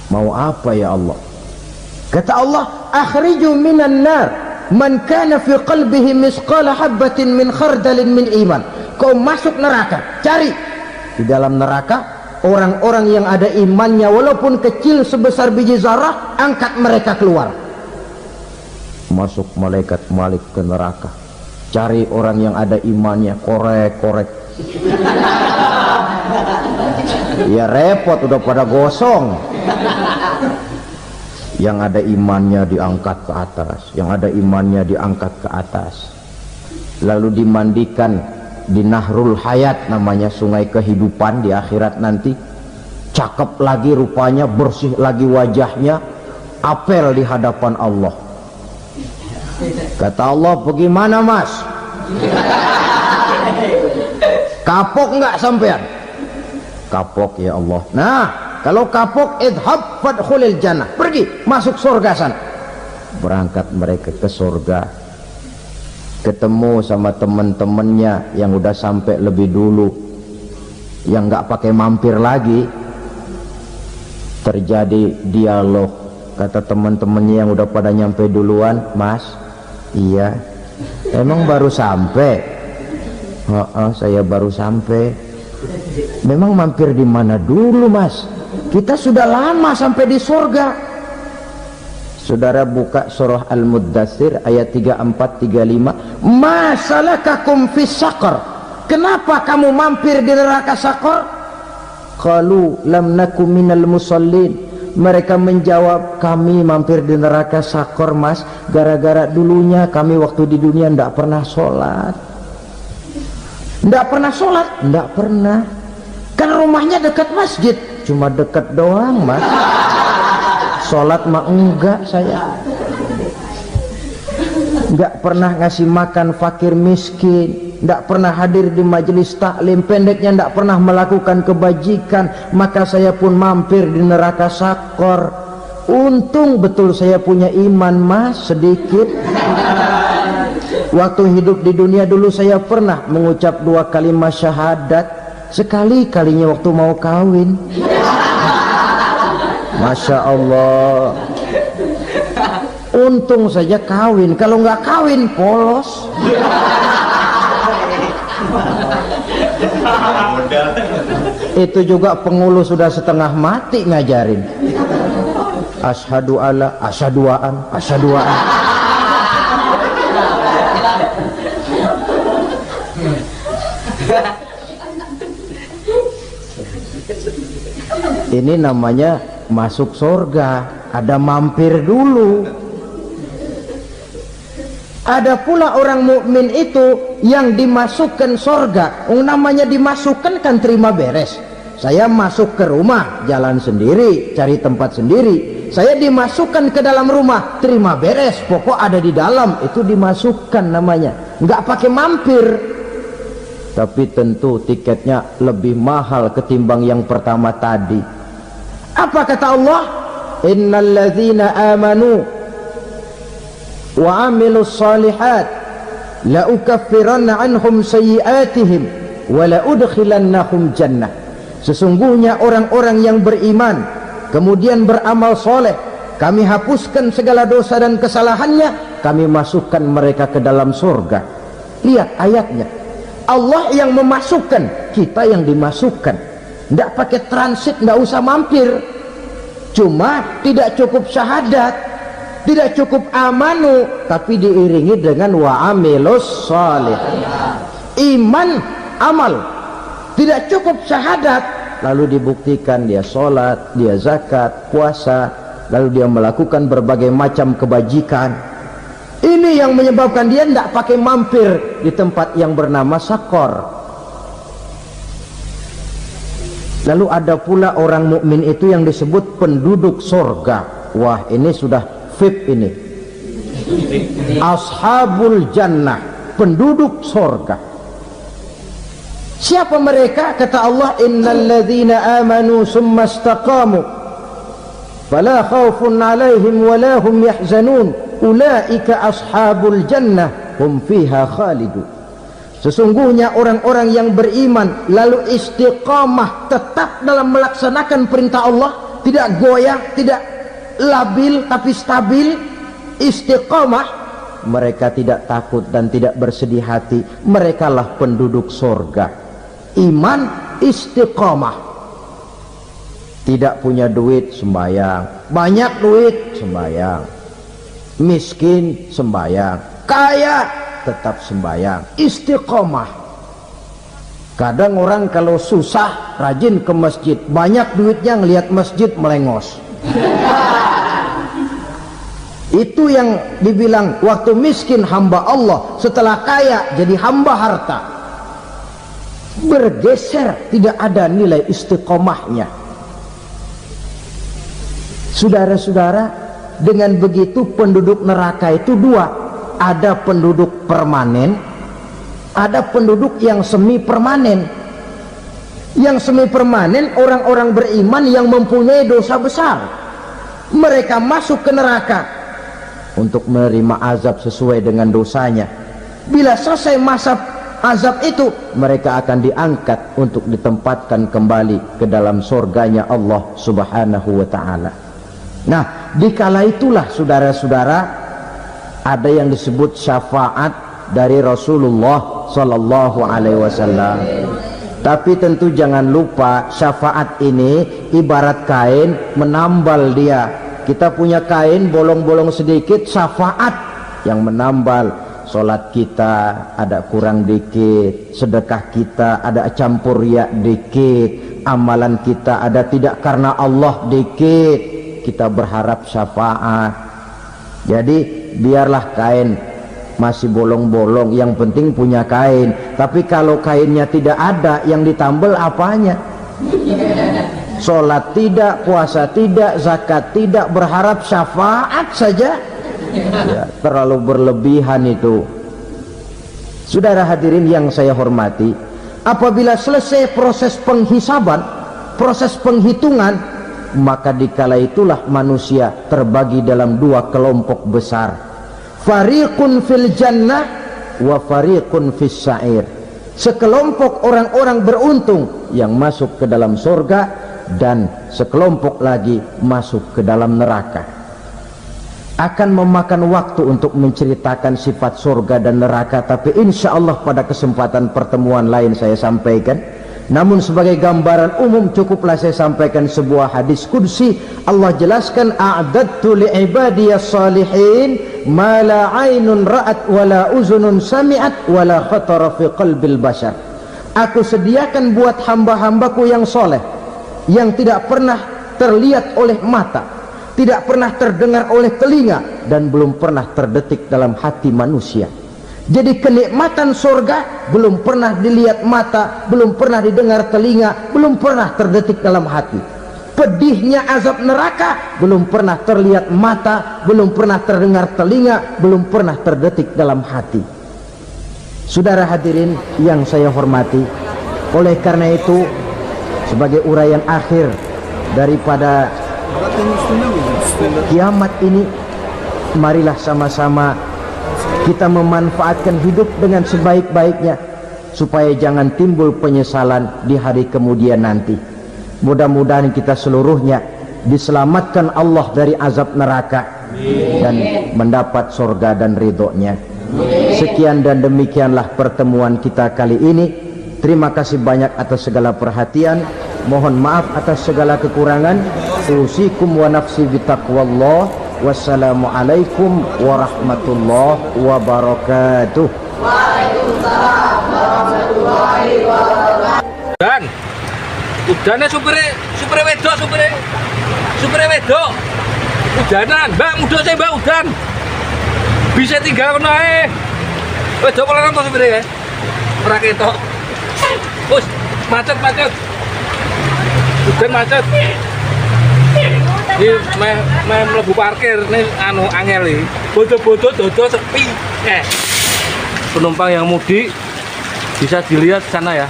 Mau apa ya Allah? Kata Allah, akhriju minan nar man kana fi qalbihi misqala habatin min khardalin min iman. Kau masuk neraka, cari di dalam neraka orang-orang yang ada imannya walaupun kecil sebesar biji zarah, angkat mereka keluar. Masuk malaikat Malik ke neraka, cari orang yang ada imannya, korek-korek. Ya repot, udah pada gosong. Yang ada imannya diangkat ke atas, yang ada imannya diangkat ke atas, lalu dimandikan di Nahrul Hayat, namanya sungai kehidupan di akhirat nanti. Cakep lagi rupanya, bersih lagi wajahnya, apel di hadapan Allah. Kata Allah, bagaimana mas? Kapok nggak sampean? Kapok ya Allah. Nah, kalau kapok, idhab fadkhulil jannah, pergi masuk surga sana. Berangkat mereka ke surga. ketemu sama temen-temennya yang udah sampai lebih dulu, yang nggak pakai mampir lagi. Terjadi dialog, kata teman-temannya yang udah pada nyampe duluan, "Mas, iya, emang baru sampai?" "Oh, saya baru sampai." "Memang mampir di mana dulu, Mas? Kita sudah lama sampai di surga." Saudara buka surah Al-Muddatsir ayat 34-35. "Masalakakum fis saqar?" Kenapa kamu mampir di neraka Saqar? Qalu lam naku minal musallin. Mereka menjawab, kami mampir di neraka Saqar, Mas, gara-gara dulunya kami waktu di dunia ndak pernah sholat. Ndak pernah sholat? Ndak pernah. Kan rumahnya dekat masjid. Cuma dekat doang, Mas. Sholat mah enggak saya. Nggak pernah ngasih makan fakir miskin, nggak pernah hadir di majelis taklim, pendeknya nggak pernah melakukan kebajikan, maka saya pun mampir di neraka Saqar. Untung betul saya punya iman, Mas, sedikit. Waktu hidup di dunia dulu saya pernah mengucap 2 kalimat syahadat, sekali-kalinya waktu mau kawin. Masya Allah. Untung saja kawin, kalau nggak kawin polos. Itu juga pengulu sudah setengah mati ngajarin. Asyhadu alla, asyaduaan, asyaduaan. Ini namanya masuk surga, ada mampir dulu. Ada pula orang mukmin itu yang dimasukkan surga. Namanya dimasukkan kan terima beres. Saya masuk ke rumah, jalan sendiri, cari tempat sendiri. Saya dimasukkan ke dalam rumah, terima beres, pokok ada di dalam, itu dimasukkan namanya. Nggak pakai mampir. Tapi tentu tiketnya lebih mahal ketimbang yang pertama tadi. Apa kata Allah? Innal ladzina amanu wa amilus salihat la ukaffiranna anhum sayyi'atihim wa la udkhilannahum jannah. Sesungguhnya orang-orang yang beriman kemudian beramal soleh, kami hapuskan segala dosa dan kesalahannya, kami masukkan mereka ke dalam surga. Lihat ayatnya, Allah yang memasukkan, kita yang dimasukkan. Tidak pakai transit, tidak usah mampir. Cuma tidak cukup syahadat, tidak cukup amanu, tapi diiringi dengan wa amilus salih. Iman, amal. Tidak cukup syahadat, lalu dibuktikan dia sholat, dia zakat, puasa, lalu dia melakukan berbagai macam kebajikan. Ini yang menyebabkan dia tidak pakai mampir di tempat yang bernama Saqar. Lalu ada pula orang mukmin itu yang disebut penduduk surga. Wah, ini sudah VIP ini. Ashabul jannah, penduduk surga. Siapa mereka? Kata Allah, innal ladzina amanu summa istaqamu fala khaufun 'alaihim wala hum yahzanun ulaika ashabul jannah hum fiha khalidun. Sesungguhnya orang-orang yang beriman lalu istiqamah, tetap dalam melaksanakan perintah Allah, tidak goyah, tidak labil tapi stabil, istiqamah, mereka tidak takut dan tidak bersedih hati, merekalah penduduk surga. Iman, istiqamah. Tidak punya duit, sembayang. Banyak duit, sembayang. Miskin, sembayang. Kaya, tetap sembayang. Istiqamah. Kadang orang kalau susah rajin ke masjid, banyak duitnya ngelihat masjid melengos. Itu yang dibilang waktu miskin hamba Allah, setelah kaya jadi hamba harta. Bergeser, tidak ada nilai istiqomahnya. Saudara-saudara, dengan begitu penduduk neraka itu dua. Ada penduduk permanen, ada penduduk yang semi permanen. Yang semi permanen orang-orang beriman yang mempunyai dosa besar. Mereka masuk ke neraka untuk menerima azab sesuai dengan dosanya. Bila selesai masa azab itu, mereka akan diangkat untuk ditempatkan kembali ke dalam surganya Allah Subhanahu wa ta'ala. Nah, dikala itulah saudara-saudara, ada yang disebut syafaat dari Rasulullah Sallallahu Alaihi Wasallam. Tapi tentu jangan lupa, syafaat ini ibarat kain menambal dia. Kita punya kain bolong-bolong sedikit, syafaat yang menambal. Solat kita ada kurang dikit, sedekah kita ada campur riak dikit, amalan kita ada tidak karena Allah dikit, kita berharap syafaat. Jadi biarlah kain masih bolong-bolong, yang penting punya kain. Tapi kalau kainnya tidak ada, yang ditambal apanya? Solat tidak, puasa tidak, zakat tidak, berharap syafaat saja. Ya, terlalu berlebihan itu. Saudara hadirin yang saya hormati, apabila selesai proses penghisaban, proses penghitungan, maka dikala itulah manusia terbagi dalam dua kelompok besar. Fariqun fil jannah wa fariqun fis sa'ir. Sekelompok orang-orang beruntung yang masuk ke dalam surga, dan sekelompok lagi masuk ke dalam neraka. Akan memakan waktu untuk menceritakan sifat surga dan neraka, tapi insya Allah pada kesempatan pertemuan lain saya sampaikan. Namun sebagai gambaran umum cukuplah saya sampaikan sebuah hadis qudsi. Allah jelaskan, a'dadtu li'ibadiyas salihin ma la aynun ra'at wa la uzunun sami'at wa la khatara fi qalbil bashar. Aku sediakan buat hamba-hambaku yang soleh, yang tidak pernah terlihat oleh mata, tidak pernah terdengar oleh telinga, dan belum pernah terdetik dalam hati manusia. Jadi kenikmatan surga belum pernah dilihat mata, belum pernah didengar telinga, belum pernah terdetik dalam hati. Pedihnya azab neraka belum pernah terlihat mata, belum pernah terdengar telinga, belum pernah terdetik dalam hati. Saudara hadirin yang saya hormati, oleh karena itu sebagai uraian akhir daripada kiamat ini, marilah sama-sama kita memanfaatkan hidup dengan sebaik-baiknya, supaya jangan timbul penyesalan di hari kemudian nanti. Mudah-mudahan kita seluruhnya diselamatkan Allah dari azab neraka dan mendapat surga dan ridhonya. Sekian dan demikianlah pertemuan kita kali ini. Terima kasih banyak atas segala perhatian. Mohon maaf atas segala kekurangan. Usikum wa nafsi bitaqwallah. Wassalamualaikum warahmatullahi wabarakatuh. Waalaikumsalam warahmatullahi wabarakatuh. Dan udane supire wedok. Udanan, Mbak, mudah saya Mbak udan. Bisa tinggal kono ae. Wedok kok lanang to supire ya. Ora ketok. Wes, macet. Udan macet. Ini mlebu parkir nih anu angel iki. Bodo-bodo dodo sepi. Penumpang yang mudik bisa dilihat sana ya.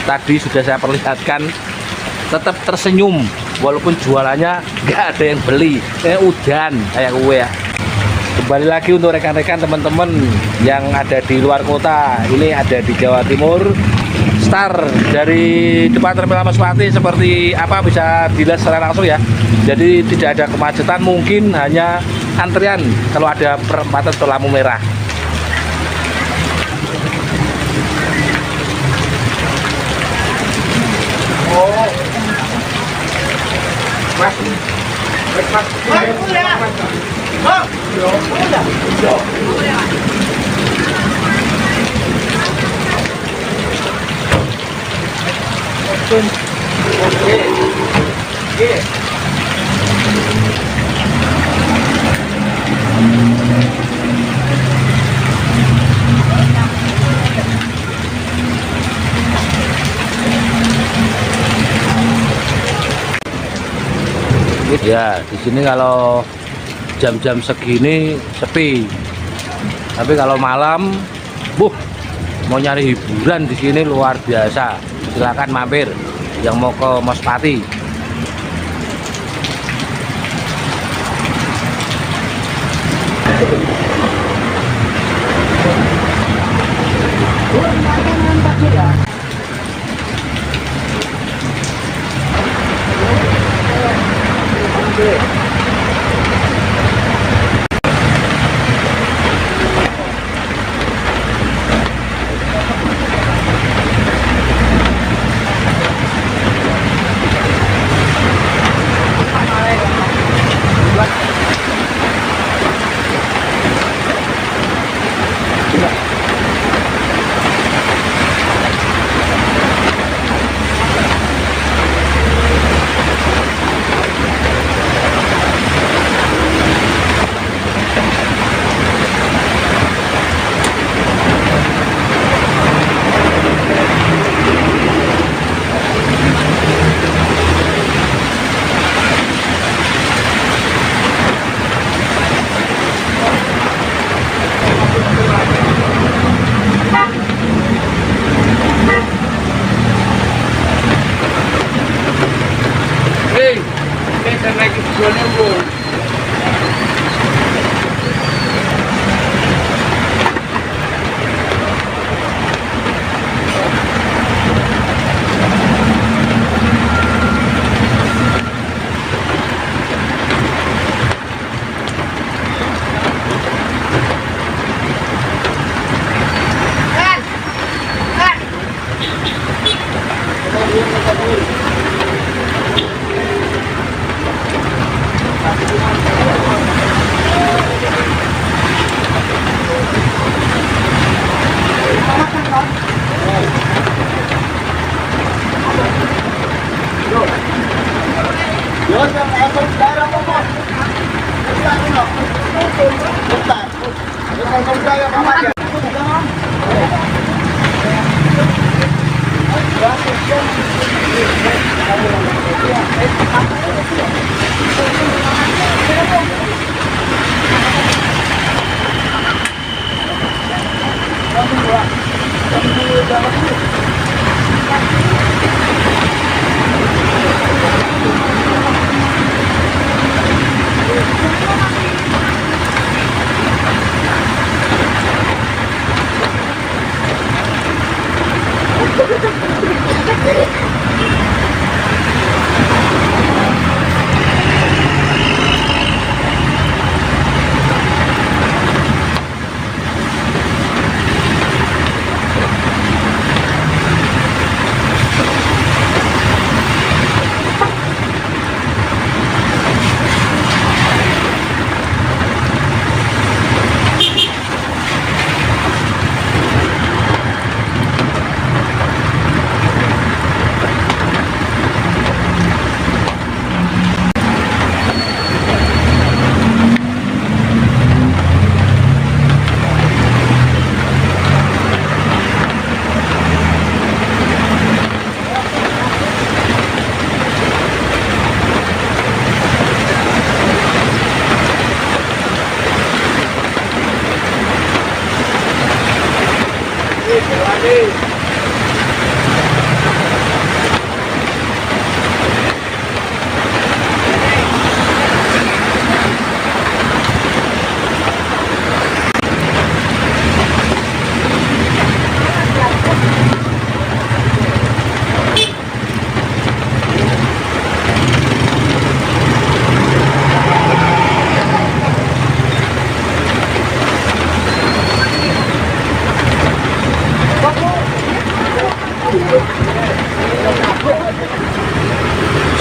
Tadi sudah saya perlihatkan, tetap tersenyum walaupun jualannya nggak ada yang beli. Udan kayak gue ya. Kembali lagi untuk rekan-rekan teman-teman yang ada di luar kota. Ini ada di Jawa Timur. Star dari depan terminal Mespati seperti apa bisa dilihat secara langsung ya. Jadi tidak ada kemacetan, mungkin hanya antrian kalau ada perempatan atau lampu merah. Oh, mas, ya, di sini kalau jam-jam segini sepi. Tapi kalau malam, mau nyari hiburan di sini luar biasa. Silakan mampir yang mau ke Mespati.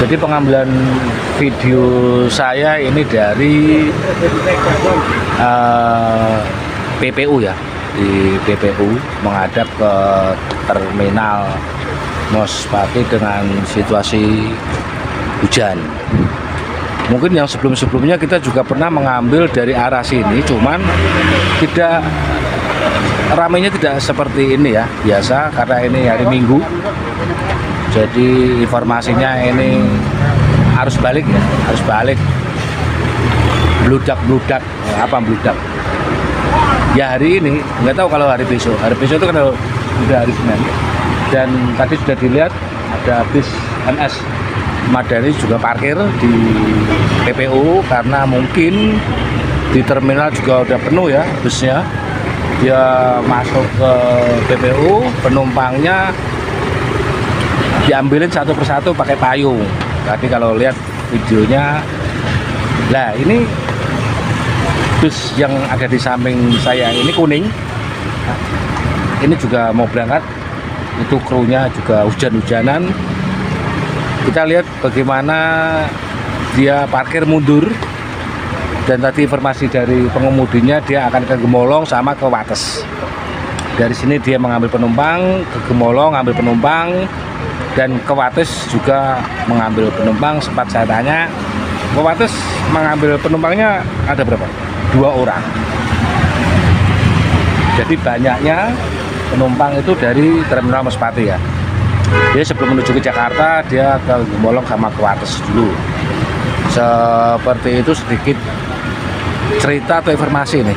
Jadi pengambilan video saya ini dari PPU ya, di PPU menghadap ke terminal Mospati dengan situasi hujan. Mungkin yang sebelum-sebelumnya kita juga pernah mengambil dari arah sini, cuman tidak ramainya tidak seperti ini ya, biasa karena ini hari Minggu. Jadi informasinya ini harus balik ya, harus balik. Bludak, apa bludak? Ya hari ini, nggak tahu kalau hari besok. Hari besok itu kan udah hari Senin. Dan tadi sudah dilihat ada bis NS Madani juga parkir di PPU karena mungkin di terminal juga udah penuh ya busnya. Dia masuk ke PPU, penumpangnya diambilin satu persatu pakai payung. Tadi kalau lihat videonya, lah ini bus yang ada di samping saya ini kuning, ini juga mau berangkat, itu krunya juga hujan-hujanan. Kita lihat bagaimana dia parkir mundur, dan tadi informasi dari pengemudinya dia akan ke Gemolong sama ke Wates. Dari sini dia mengambil penumpang, ke Gemolong ngambil penumpang, dan ke Wates juga mengambil penumpang. Sempat saya tanya, ke Wates mengambil penumpangnya ada berapa? 2 orang. Jadi banyaknya penumpang itu dari terminal Mospati ya. Dia sebelum menuju ke Jakarta dia ke Gemolong sama ke Wates dulu. Seperti itu sedikit cerita atau informasi nih.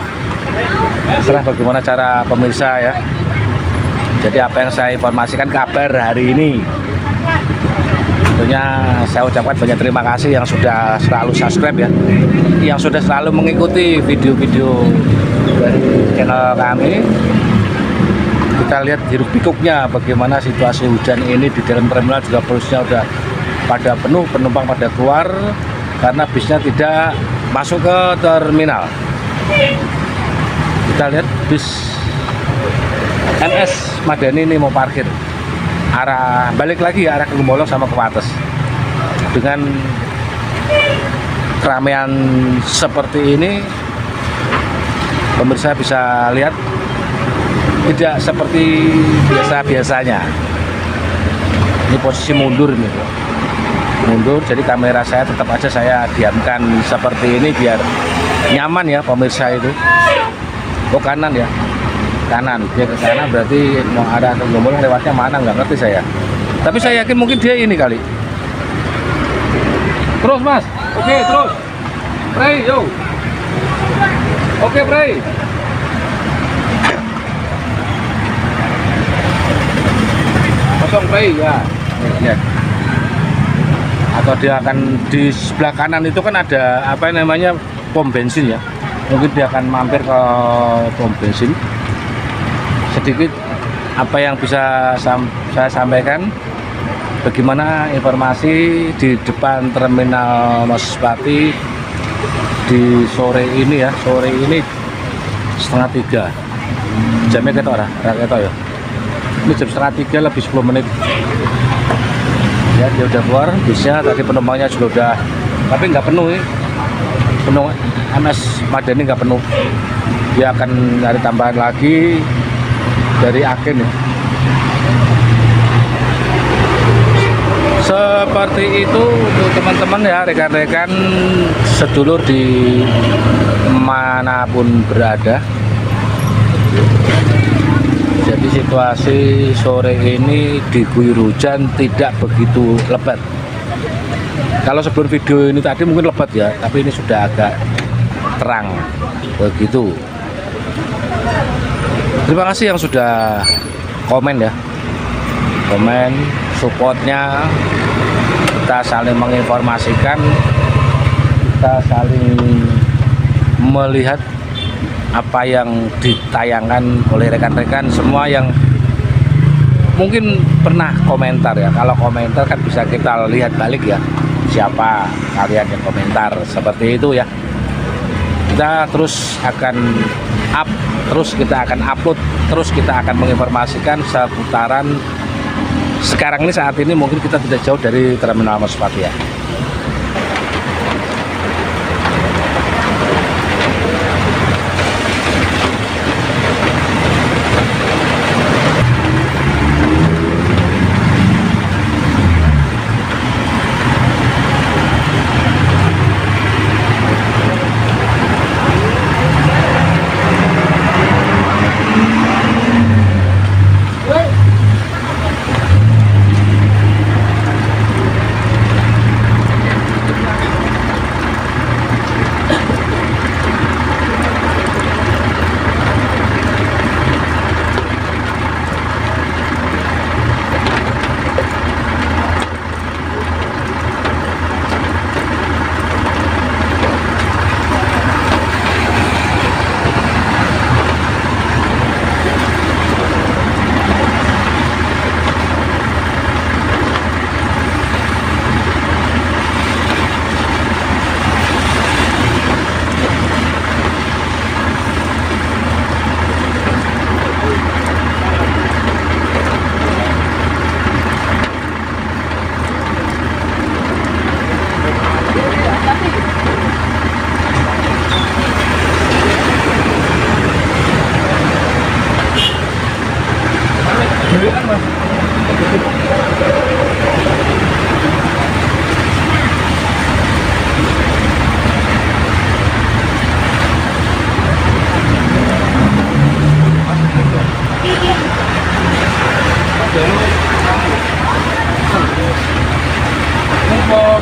Terserah bagaimana cara pemirsa ya. Jadi apa yang saya informasikan kabar hari ini. Tentunya saya ucapkan banyak terima kasih yang sudah selalu subscribe ya, yang sudah selalu mengikuti video-video dari channel kami. Kita lihat hiruk pikuknya bagaimana situasi hujan ini di dalam terminal, juga busnya udah pada penuh, penumpang pada keluar karena bisnya tidak masuk ke terminal. Kita lihat bis NS Madani ini mau parkir, balik lagi arah ke Gemolong sama ke Wates. Dengan keramaian seperti ini, pemirsa bisa lihat tidak seperti biasa-biasanya. Ini posisi mundur ini, mundur, jadi kamera saya tetap aja saya diamkan seperti ini biar nyaman ya pemirsa itu. Oh kanan ya, kanan, dia ke kanan berarti mau ada gelombang lewatnya mana nggak ngerti saya. Tapi saya yakin mungkin dia ini kali. Terus mas, oke terus, pray yo, oke pray. Kosong pray ya, lihat. Atau dia akan di sebelah kanan itu kan ada apa namanya pom bensin ya, mungkin dia akan mampir ke pom bensin. Sedikit apa yang bisa saya sampaikan, bagaimana informasi di depan terminal Maspati di sore ini ya, sore ini 2:30 jamnya kita orang ya, ini jam 2:30 lebih 10 menit ya. Dia udah keluar bisnya, tadi penumpangnya juga udah, tapi nggak penuh ya, penuh MS Madani nggak penuh, dia akan cari tambahan lagi dari Aken ya. Seperti itu untuk teman-teman ya, rekan-rekan sedulur di manapun berada. Jadi situasi sore ini diguyur hujan tidak begitu lebat. Kalau sebelum video ini tadi mungkin lebat ya, tapi ini sudah agak terang begitu. Terima kasih yang sudah komen ya, komen supportnya, kita saling menginformasikan, kita saling melihat apa yang ditayangkan oleh rekan-rekan semua yang mungkin pernah komentar ya. Kalau komentar kan bisa kita lihat balik ya, siapa kalian yang komentar seperti itu ya. Kita terus akan terus kita akan upload, terus kita akan menginformasikan seputaran sekarang ini. Saat ini mungkin kita tidak jauh dari terminal Maspati ya.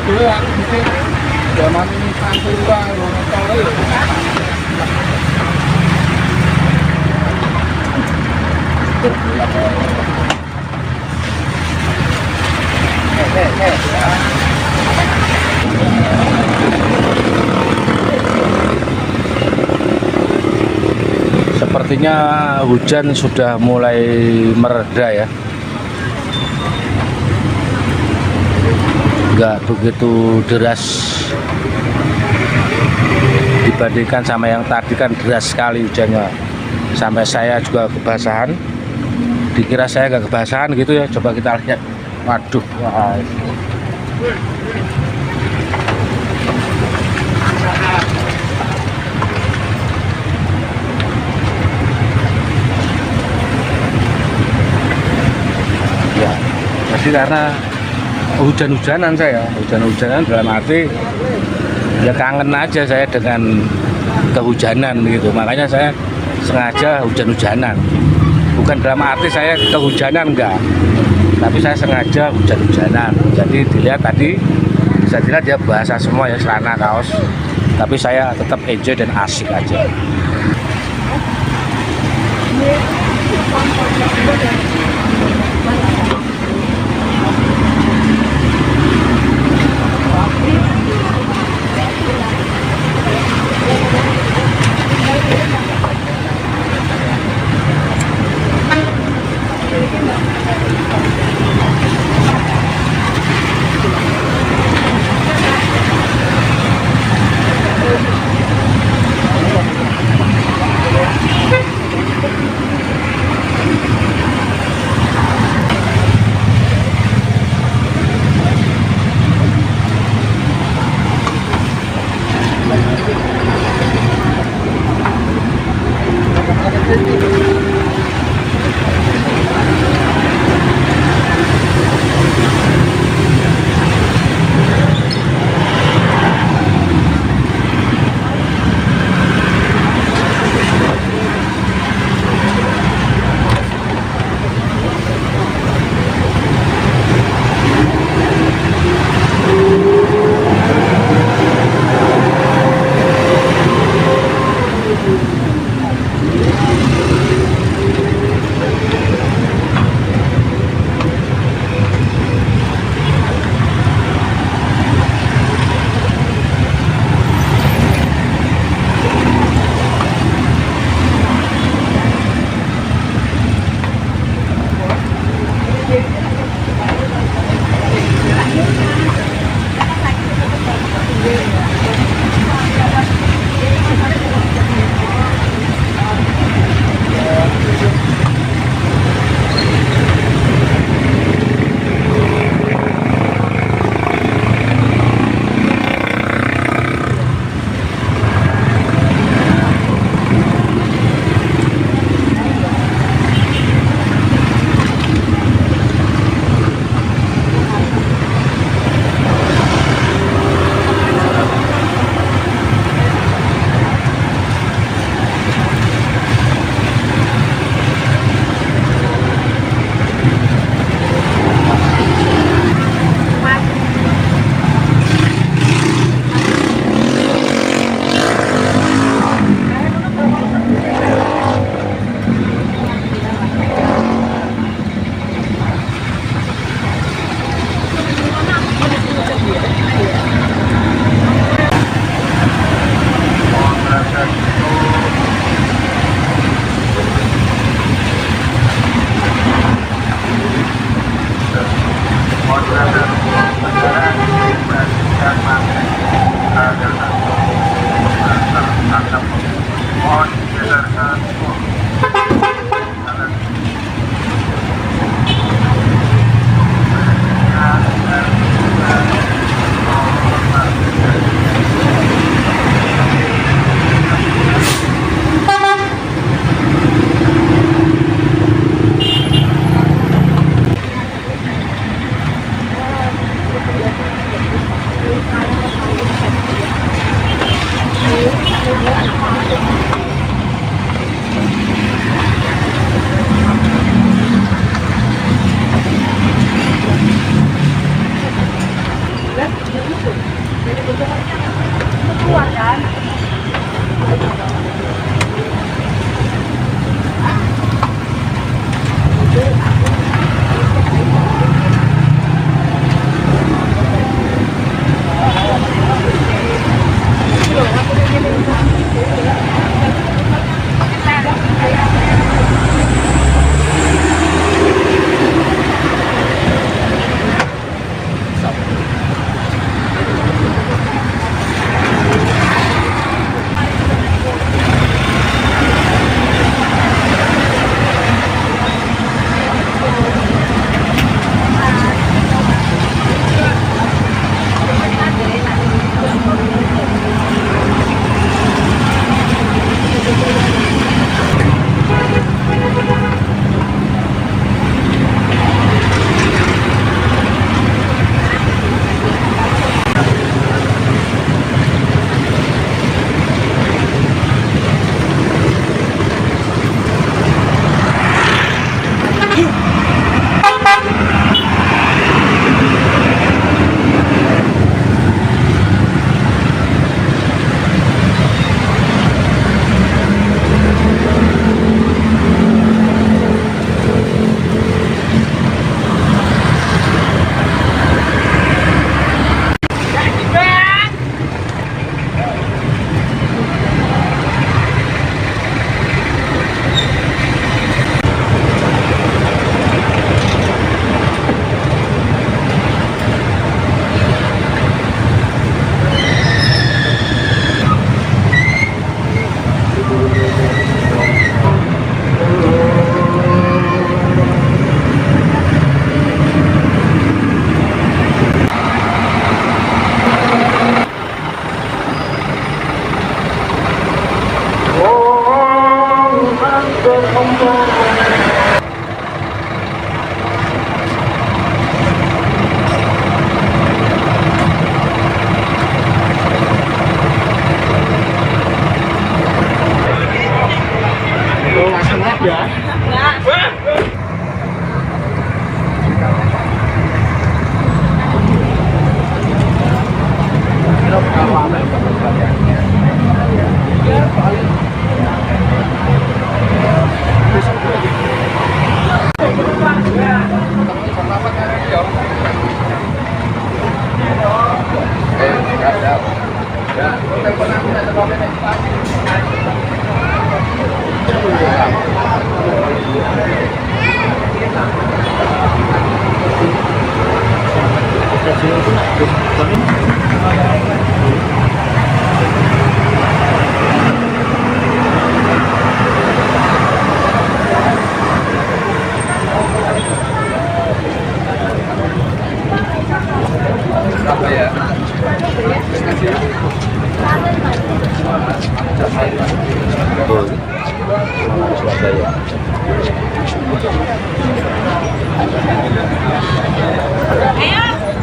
dulu aku bikin zaman Pantura Ronoto Sepertinya hujan sudah mulai mereda ya, nggak begitu deras dibandingkan sama yang tadi, kan deras sekali hujannya sampai saya juga kebasahan. Dikira saya nggak kebasahan gitu ya, coba kita lihat. Waduh, wah. Jadi karena hujan-hujanan saya, hujan-hujanan dalam arti ya kangen aja saya dengan kehujanan gitu. Makanya saya sengaja hujan-hujanan. Bukan dalam arti saya kehujanan enggak, tapi saya sengaja hujan-hujanan. Jadi dilihat tadi, bisa dilihat ya basah semua ya celana kaos. Tapi saya tetap enjoy dan asik aja.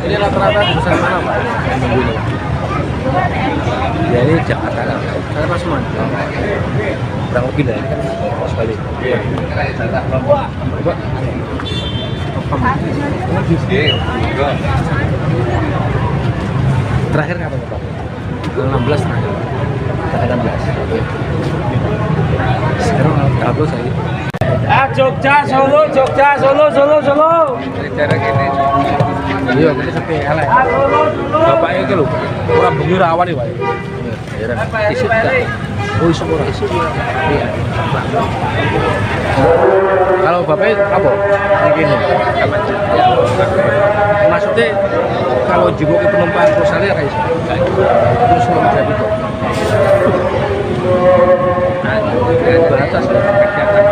Ini rata-rata pesan mana Pak? Ya ini Jakarta kan? Jakarta semua? Kurang lebih lah, pas balik. Iya. Coba. Terakhir kapan Pak? 16 terakhir. Tanggal 16. Sekarang aku saya. Jogja, Solo, Jogja, Solo, Solo, Solo. Cara gini. Iya, kita sampai elek. Bapaknya itu lho, orang bengi rawan nih, Pak. Isu kita. Oh, isu orang. Iya. Kalau bapaknya apa? Begini. Maksudnya kalau jenguk penumpang perusahaan kayak terus menjadi kok. Terbatas ya kegiatan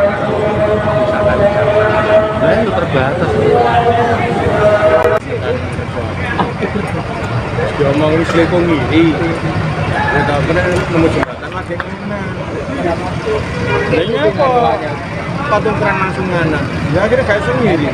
misalkan nah itu terbatas diomong wis lekong ngiri ya tau kena nemu jembatan lagi kena lainnya kok patung keren langsung ngana ya akhirnya gak iso ngiri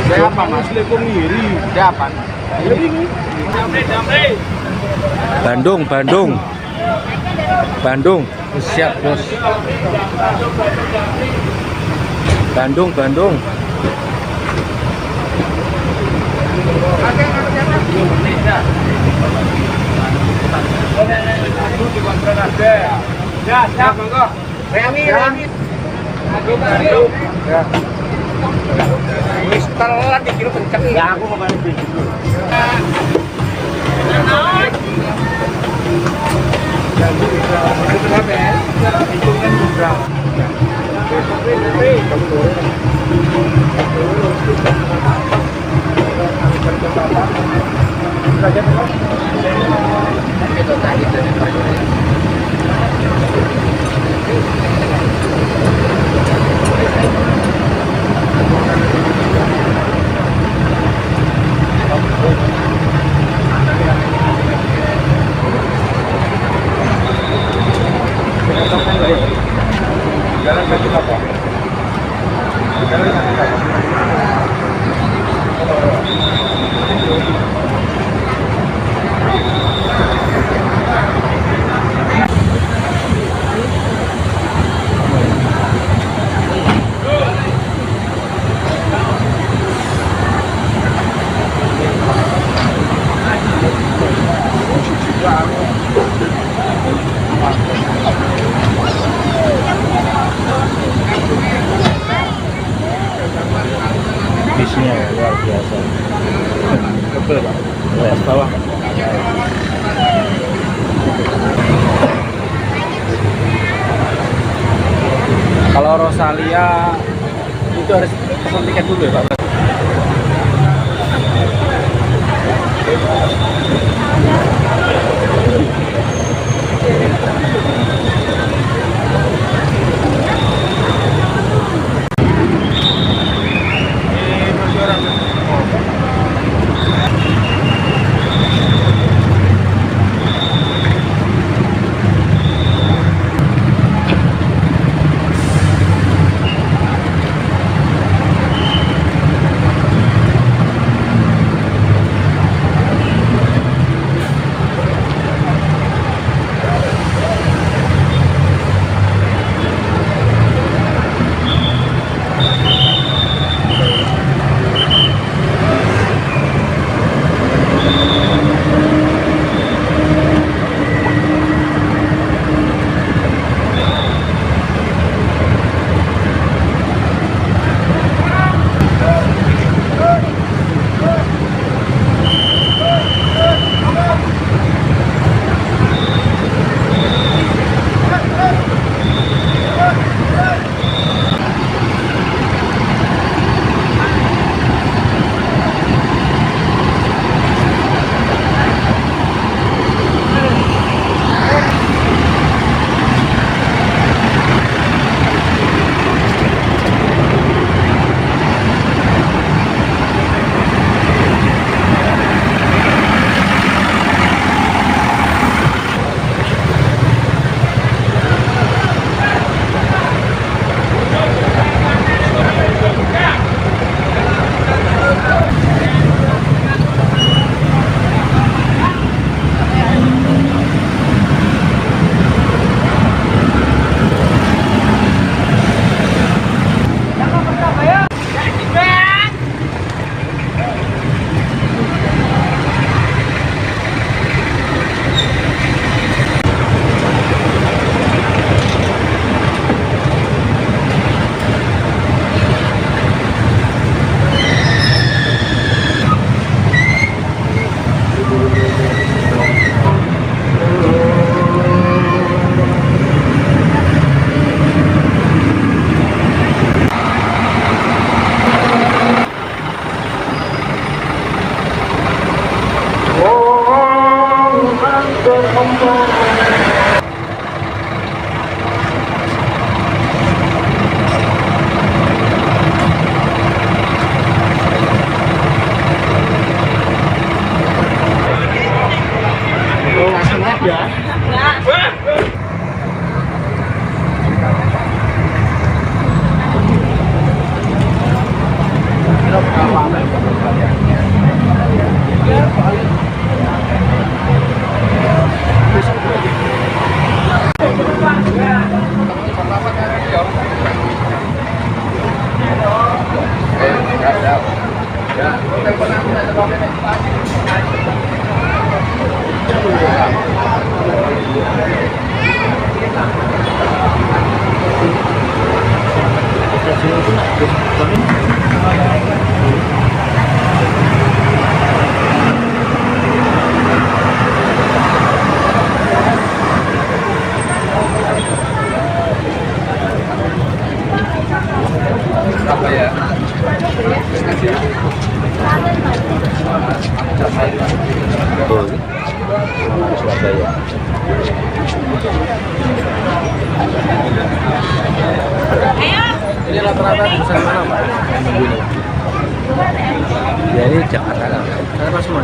saya apa mas lekong ngiri siapa? Bandung siap bos. Bandung Ya, siap, monggo. Remi. ya. Wis telat iki kenceng. Ya aku mau balik dulu. jalan baju apa? Jalan baju apa? Bisnya luar biasa. Betul Pak. Atas bawah. Kalau Rosalia itu harus pesan tiket dulu ya Pak. Ini rata-rata pesan mana Pak? Ya ini Jakarta kan? Jakarta semua?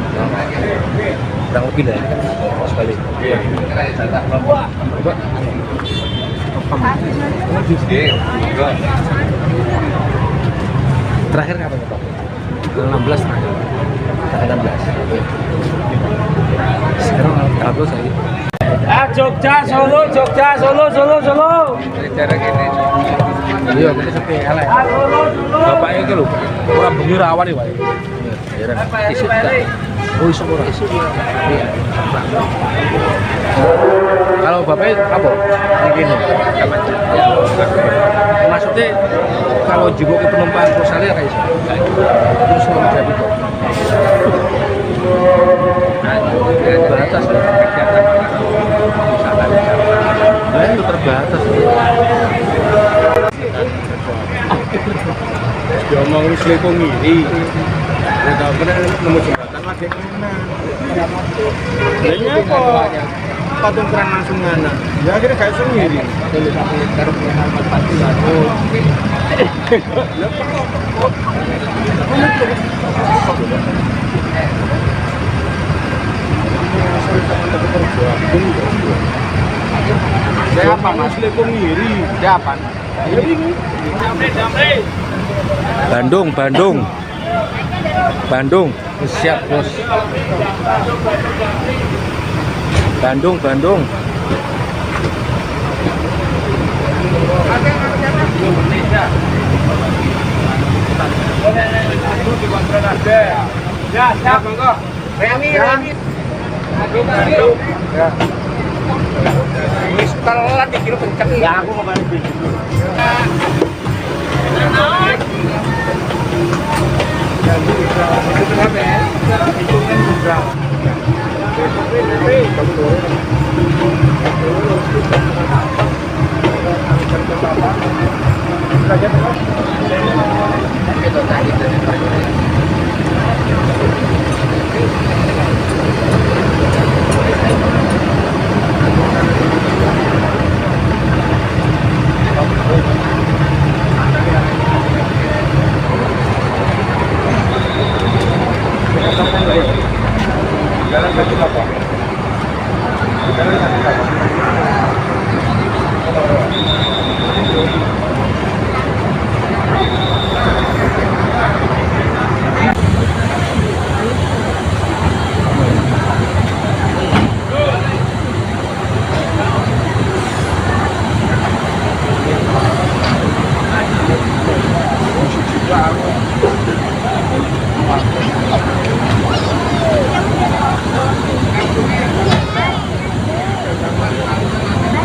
Kurang lebih lah ya? Sekali? Iya. Coba? Terakhir kapan Pak? 16 terakhir. Tanggal 16. Sekarang tanggal 12 lagi. Jogja, Solo, Jogja, Solo, Solo, Solo. Cara gini. Iya, kita sepi elek. Solo, Solo. Bapaknya itu lho, ora bengi rawan iki, Pak. Iya, isu kita. Oh, isu ora. Iya. Kalau bapaknya apa? Begini. Maksudnya kalau jiwa ke penumpang perusahaan kayak isu. Terus mau jadi kok. Terbatas kegiatan misalkan itu terbatas diomong wis lekong ngiri ya tau kena nemu jembatan lagi mana lainnya kok patung keran langsung ngana ya akhirnya gak iso ngiri siapa mas lekong ngiri siapa Bandung siap bos. Bandung Ya, siap enggak? Remi. ya. Wis telat iki kenceng ya aku kemarin video.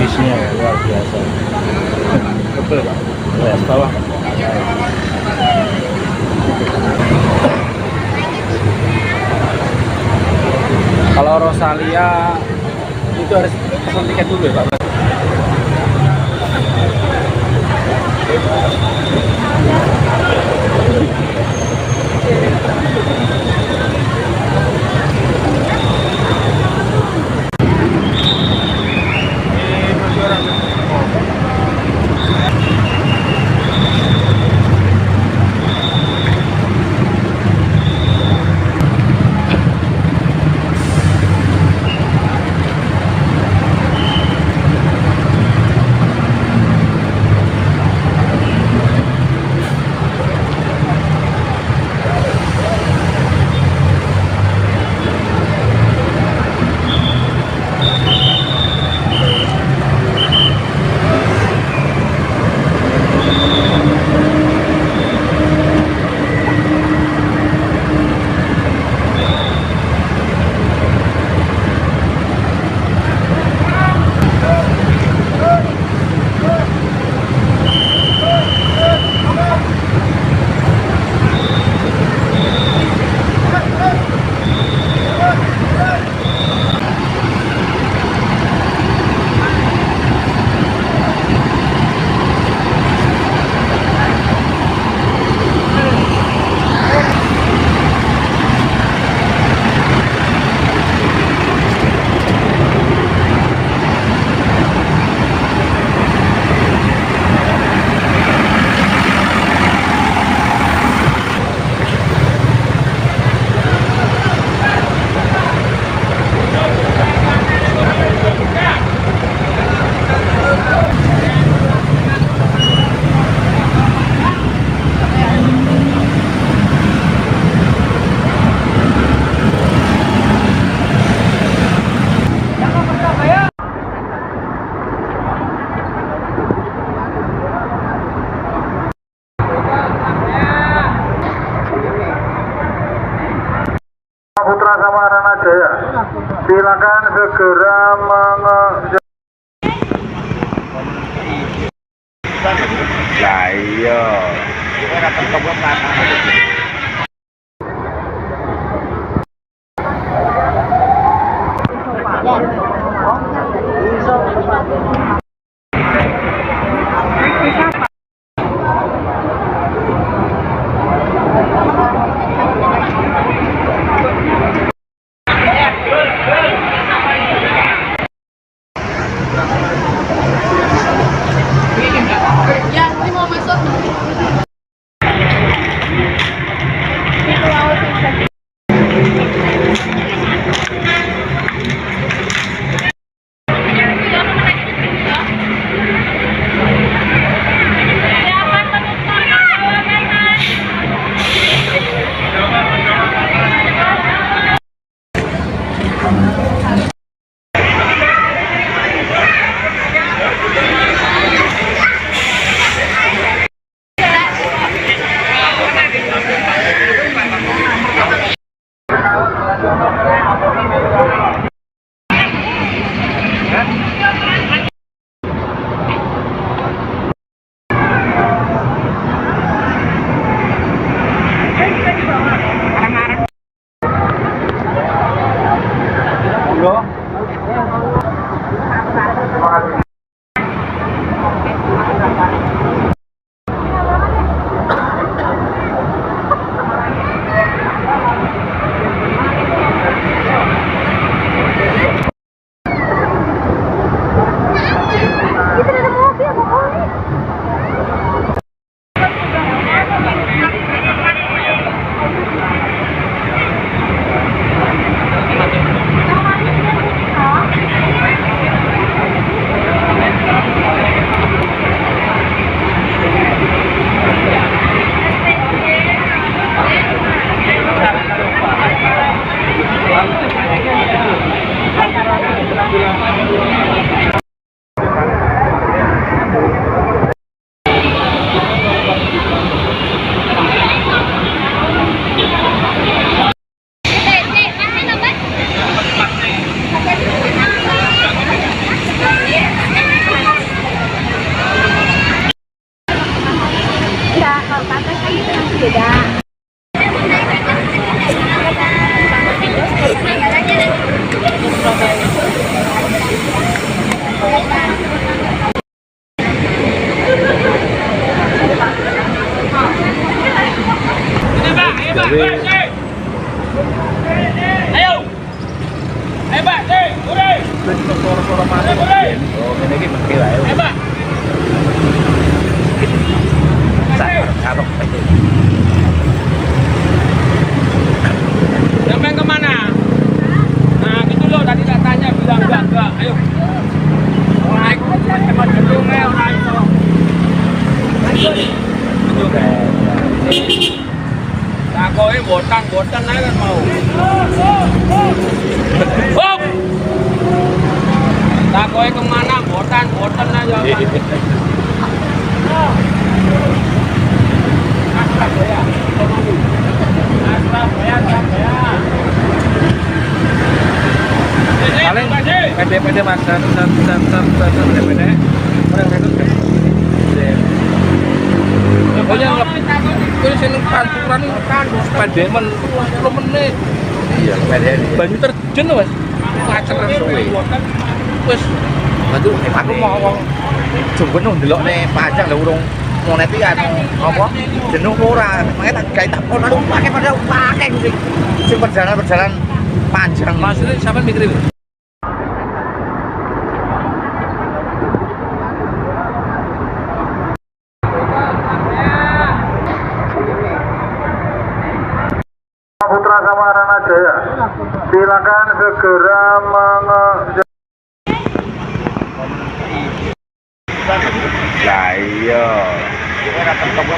Bisnya luar biasa. Betul Pak. Ya, bawah. Kalau Rosalia itu harus pesan tiket dulu ya Pak. Putra Samaran Jaya. Silakan segera Lah iya. Ya, ini mau masuk. Sampai kemana? Nah gitu loh, tadi tak tanya bilang enggak. Ayo. Naik cepat gedung orang itu. Tak koi botan aja kan mau. Hop. Tak koi kemana? Botan aja. Paling pede mas pede orang itu pokoknya lebih sini panturan kan pede men 10 menit iya pede banyu terjun mas ngacer suwe wis batu aku mau wong jumben ndelok ne pajak lho urung monet iki anu apa jenuh ora makanya tak gawe tak pono pakai pada pakai sing perjalanan panjang maksudnya sampean mikir itu Putra Samaran Jaya. Silakan segera lah iya ora ketemu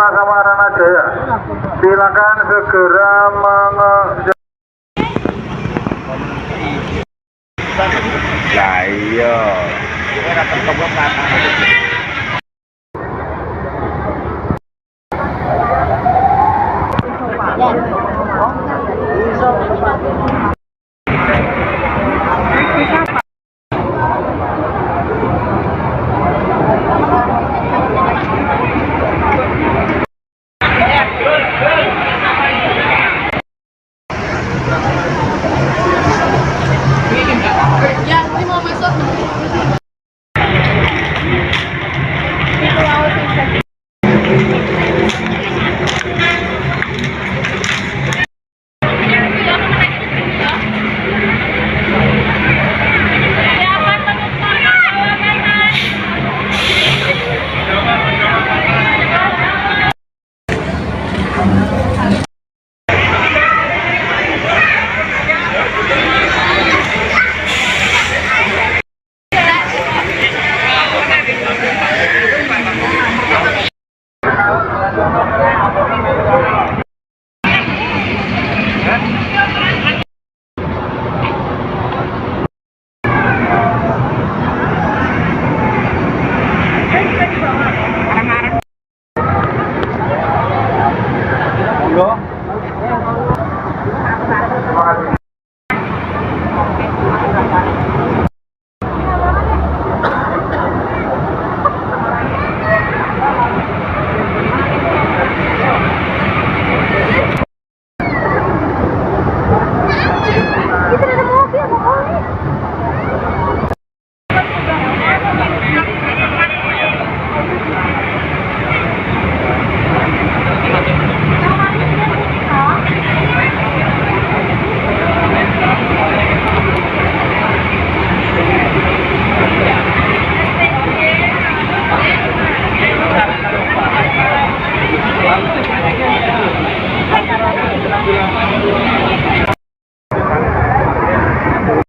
Sekolah Samaranajaya Jaya. Silakan segera Lah iya.